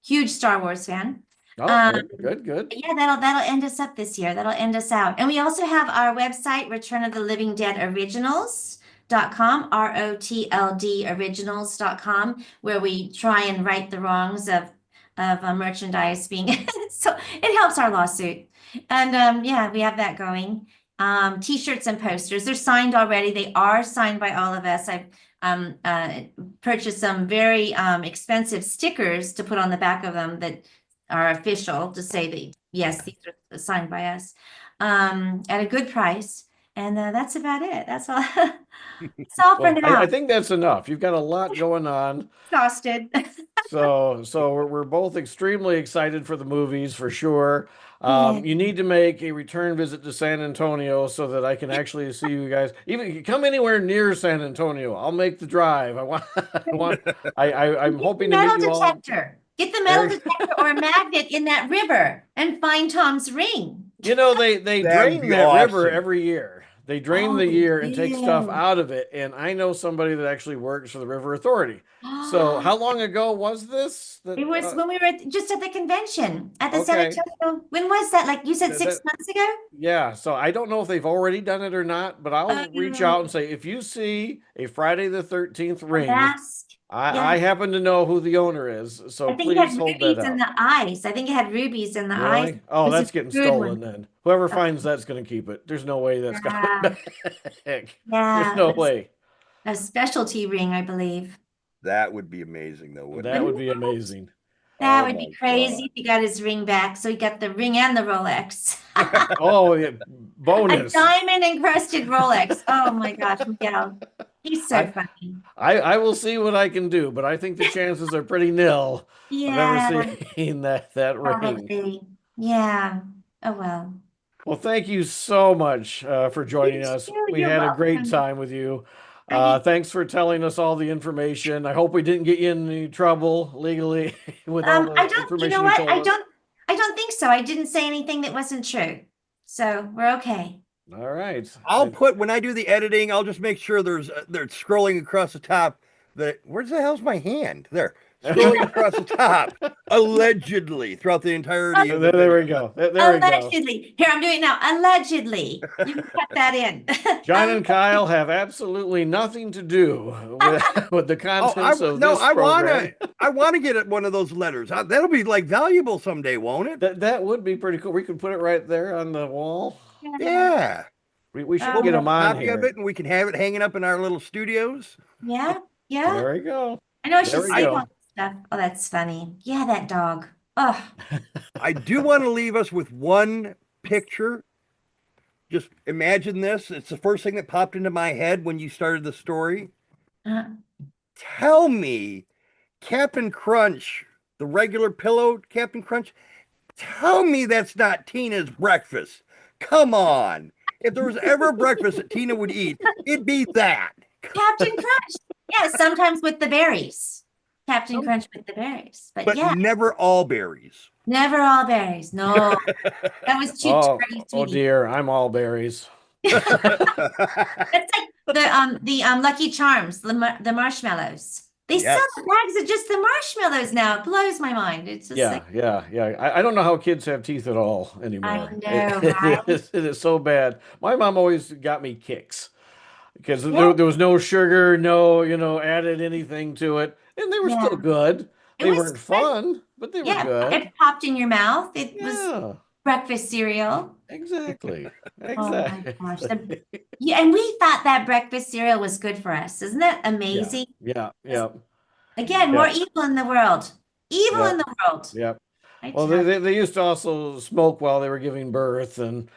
Huge Star Wars fan. Oh, good. Yeah, that'll end us up this year. That'll end us out. And we also have our website, Return of the Living Dead Originals.com, ROTLD Originals.com, where we try and right the wrongs of merchandise being so it helps our lawsuit. And yeah, we have that going. T-shirts and posters. They're signed already. They are signed by all of us. I've purchased some very expensive stickers to put on the back of them that are official to say that yes, these are signed by us at a good price. And that's about it. That's all. That's all for now. I think that's enough. You've got a lot going on. Exhausted. So we're both extremely excited for the movies for sure. Yeah. You need to make a return visit to San Antonio so that I can actually see you guys. Even come anywhere near San Antonio, I'll make the drive. I'm hoping to meet you all. Get the metal detector or a magnet in that river and find Tom's ring. You know, they drain that river every year. They drain the year and take stuff out of it. And I know somebody that actually works for the River Authority. So how long ago was this? It was when we were just at the convention at the San Antonio. When was that? Like you said, 6 months ago? Yeah. So I don't know if they've already done it or not, but I'll reach out and say, if you see a Friday the 13th ring, I happen to know who the owner is, so please hold that out. In the ice. I think it had rubies in the ice. Oh, that's getting stolen then. Whoever finds that's going to keep it. There's no way that's going to back. Yeah. There's no way. A specialty ring, I believe. That would be amazing, though. Wouldn't That it? would be amazing. That would be crazy if he got his ring back. So he got the ring and the Rolex. Oh, yeah. Bonus. A diamond encrusted Rolex. Oh my gosh, Miguel. He's so funny. I will see what I can do, but I think the chances are pretty nil of ever seeing that ring. Probably. Yeah. Oh well. Well, thank you so much for joining us. We had a great time with you. Thanks for telling us all the information. I hope we didn't get you in any trouble legally with all the information. You know what? I don't think so. I didn't say anything that wasn't true. So we're okay. All right. I'll put, when I do the editing, I'll just make sure they're scrolling across the top. Where's the hell's my hand? There. Scrolling across the top, allegedly, throughout the entirety of there we go. Allegedly. Here, I'm doing it now. Allegedly. You can cut that in. John and Kyle have absolutely nothing to do with the contents of this program. I want to get one of those letters. That'll be like valuable someday, won't it? That would be pretty cool. We could put it right there on the wall. Yeah. We should get them on copy here. of it, and we can have it hanging up in our little studios. Yeah. There we go. I know I should say all this stuff. Oh, that's funny. Yeah, that dog. Oh. I do want to leave us with one picture just imagine this. It's the first thing that popped into my head when you started the story. Uh, Tell me, Captain Crunch, the regular pillow Captain Crunch, tell me that's not Tina's breakfast. Come on. If there was ever a breakfast that Tina would eat, it'd be that. Captain Crunch. Yeah, sometimes with the berries. Captain Crunch with the berries. But, But yeah, never all berries. never all berries. No, that was too Oh, dirty, oh sweetie. dear, I'm all berries. It's like the Lucky Charms, the marshmallows. They sell Yes. bags of just the marshmallows now. It blows my mind. It's just Yeah, like, yeah. I don't know how kids have teeth at all anymore. know, right? It is so bad. My mom always got me kicks because Yeah. there was no sugar, no, added anything to it. And they were Yeah. still good. It They was weren't good. fun, but they were Yeah, good. it popped in your mouth. It was Yeah, breakfast cereal. exactly. Oh my Exactly. gosh. Yeah, and we thought that breakfast cereal was good for us. Isn't that amazing? Yeah, yeah, Again, more evil in the world. Evil Yeah. in the world. yeah. I Well, tell you. they used to also smoke while they were giving birth, and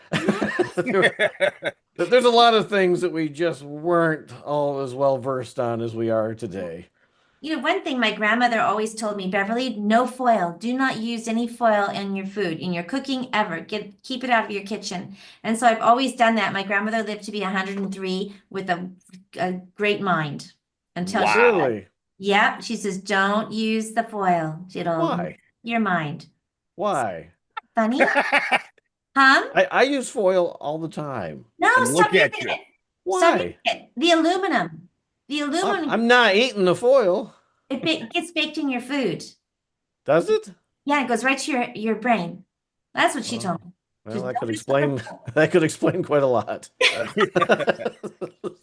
there's a lot of things that we just weren't all as well versed on as we are today. You know, one thing my grandmother always told me, Beverly, no foil. Do not use any foil in your food, in your cooking ever. Keep it out of your kitchen. And so I've always done that. My grandmother lived to be 103 with a great mind until Wow. Really? yeah, she says, don't use the foil. It'll Why? your mind. Why? Funny? Huh? I use foil all the time. No, And stop look at using you. it. Stop Why? using it. The aluminum. The aluminum, I'm not eating the foil. it gets baked in your food. Does it? Yeah, it goes right to your brain. That's what she told me. Well, Just that could don't use explain the foil. that could explain quite a lot.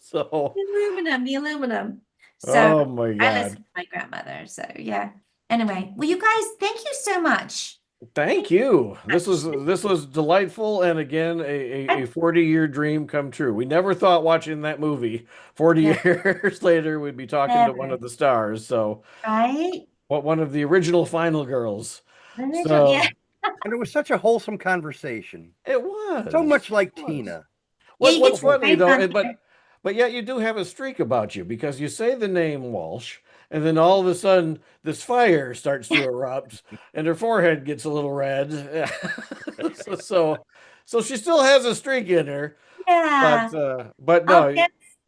So, The aluminum. So oh my I God. listened to my grandmother. So yeah. Anyway, well, you guys, thank you so much. Thank you. This was delightful, and again, a 40-year dream come true. We never thought watching that movie 40 Yeah. years later we'd be talking to one Never. of the stars. So, Right? one of the original Final Girls. Yeah. So And it was such a wholesome conversation. it was So much like It was. Tina. Yeah, you What's get funny right though, on and- there. but yet you do have a streak about you because you say the name Walsh, and then all of a sudden this fire starts to erupt, and her forehead gets a little red. So she still has a streak in her, Yeah. but no,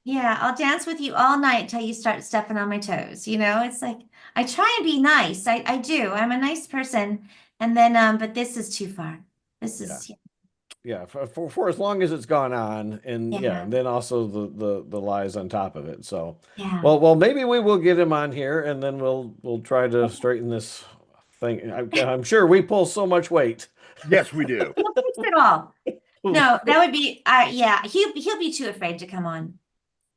I'll dance with you all night till you start stepping on my toes. You know, it's like I try and be nice. I do. I'm a nice person. And then but this is too far. This is yeah, for as long as it's gone on, and Yeah. and then also the lies on top of it. So. yeah. Well, maybe we will get him on here, and then we'll try to straighten this thing. I'm sure we pull so much weight. Yes, we do. We'll fix it all. No, that would be yeah, he'll be too afraid to come on.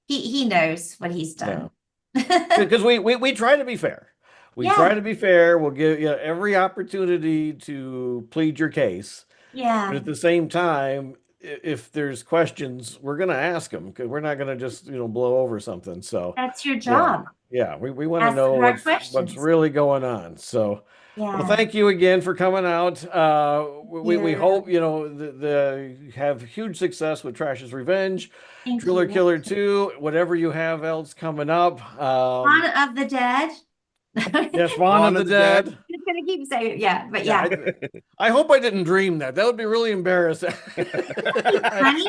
He knows what he's done. Because we try to be fair. We Yeah. try to be fair. We'll give you every opportunity to plead your case. Yeah. But at the same time, if there's questions, we're going to ask them because we're not going to just blow over something. So That's your job. yeah, we want to Ask know the hard what's questions. really going on. So. Yeah. Well, thank you again for coming out. We Yeah. hope the have huge success with Trash's Revenge, Thank Driller you. Killer 2, whatever you have else coming up. Dawn of the Dead. Yes, Spawn of the Dead. Just gonna keep saying it. Yeah, but Yeah, yeah. I hope I didn't dream that. That would be really embarrassing. Honey?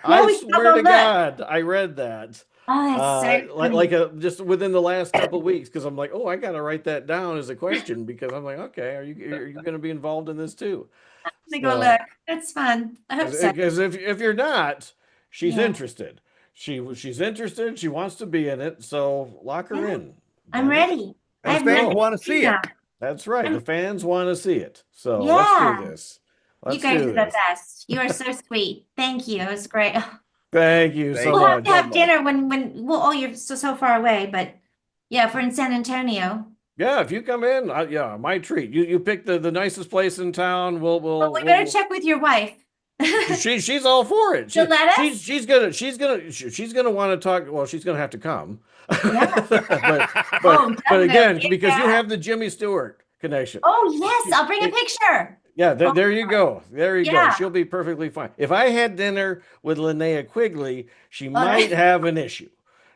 I we swear gotta to look. God, I read that. Oh, that's so funny. Just within the last couple of weeks, because I'm like, oh, I got to write that down as a question because I'm like, okay, are you going to be involved in this too? Let me go look. That's fun. I hope so. Because if you're not, she's Yeah. interested. She's interested. She wants to be in it. So lock her Yeah. in. I'm ready. And I've fans never want to seen see it. that. That's right. The fans want to see it. So Yeah. let's do this. You Let's guys do are the this. best. You are so sweet. Thank you. It was great. Thank you Thank so you. We'll have much. to have dinner when well, oh, you're so far away, but yeah, if we're in San Antonio. Yeah, if you come in, yeah, my treat. You pick the nicest place in town. Well, we better We'll check with your wife. she's all for it. She'll let us? She's gonna want to talk. Well, she's gonna have to come. Yeah. but Oh, again, definitely, because you yeah. have the Jimmy Stewart connection. Oh yes, I'll bring a picture. Yeah, there you go. There you go. Yeah. She'll be perfectly fine. If I had dinner with Linnea Quigley, she All might right. have an issue.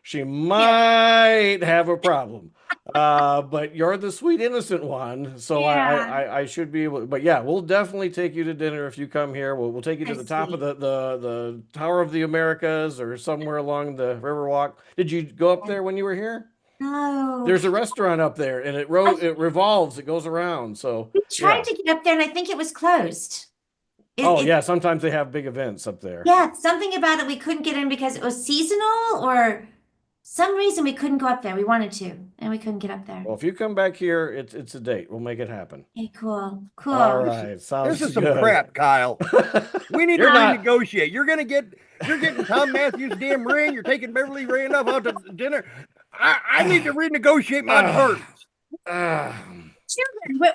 She might have a problem. But you're the sweet innocent one, so Yeah. I should be able. But yeah, we'll definitely take you to dinner if you come here. We'll take you to So the top of sweet. the Tower of the Americas or somewhere along the Riverwalk. Did you go up there when you were here? No. There's a restaurant up there, and it revolves. It goes around. So We tried yeah. to get up there and I think it was closed. Oh It yeah, sometimes they have big events up there. Yeah, something about it we couldn't get in because it was seasonal or some reason we couldn't go up there. We wanted to, and we couldn't get up there. Well, if you come back here, it's a date. We'll make it happen. Okay, cool. Cool. All right, sounds This is some good. crap, Kyle. We need to You're not. renegotiate. You're getting Tom Matthews' damn ring. You're taking Beverly Randolph out to dinner. I need to renegotiate my terms.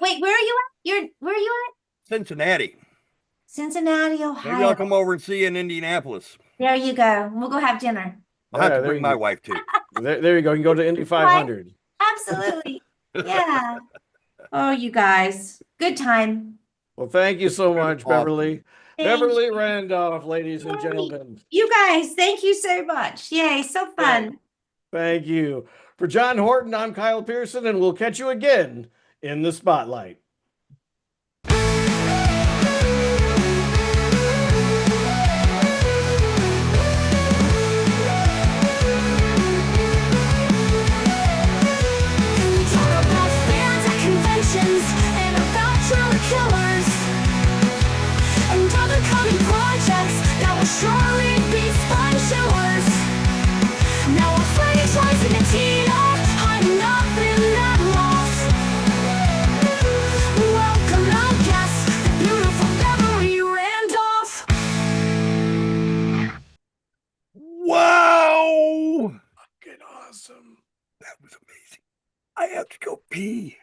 Wait, where are you at? Where are you at? Cincinnati. Cincinnati, Maybe I'll Ohio. come over and see you in Indianapolis. There you go. We'll go have dinner. I'll have Yeah, to there bring you my go. wife too. There you go. You can go to Indy 500. Absolutely. Yeah. Oh, you guys. Good time. Well, thank you so much, Awesome. Beverly. Thank Beverly you. Randolph, ladies and gentlemen. You guys, thank you so much. Yay, so fun. Thank you. For John Horton, I'm Kyle Pierson, and we'll catch you again in the spotlight. We talk about fans at conventions and about drama killers and other coming projects that will surely be spine chillers. Now a Freddy tries in a Tina, hiding up in that loft. Welcome our guest, the beautiful Beverly Randolph. Wow! Fucking awesome. That was amazing. I have to go pee.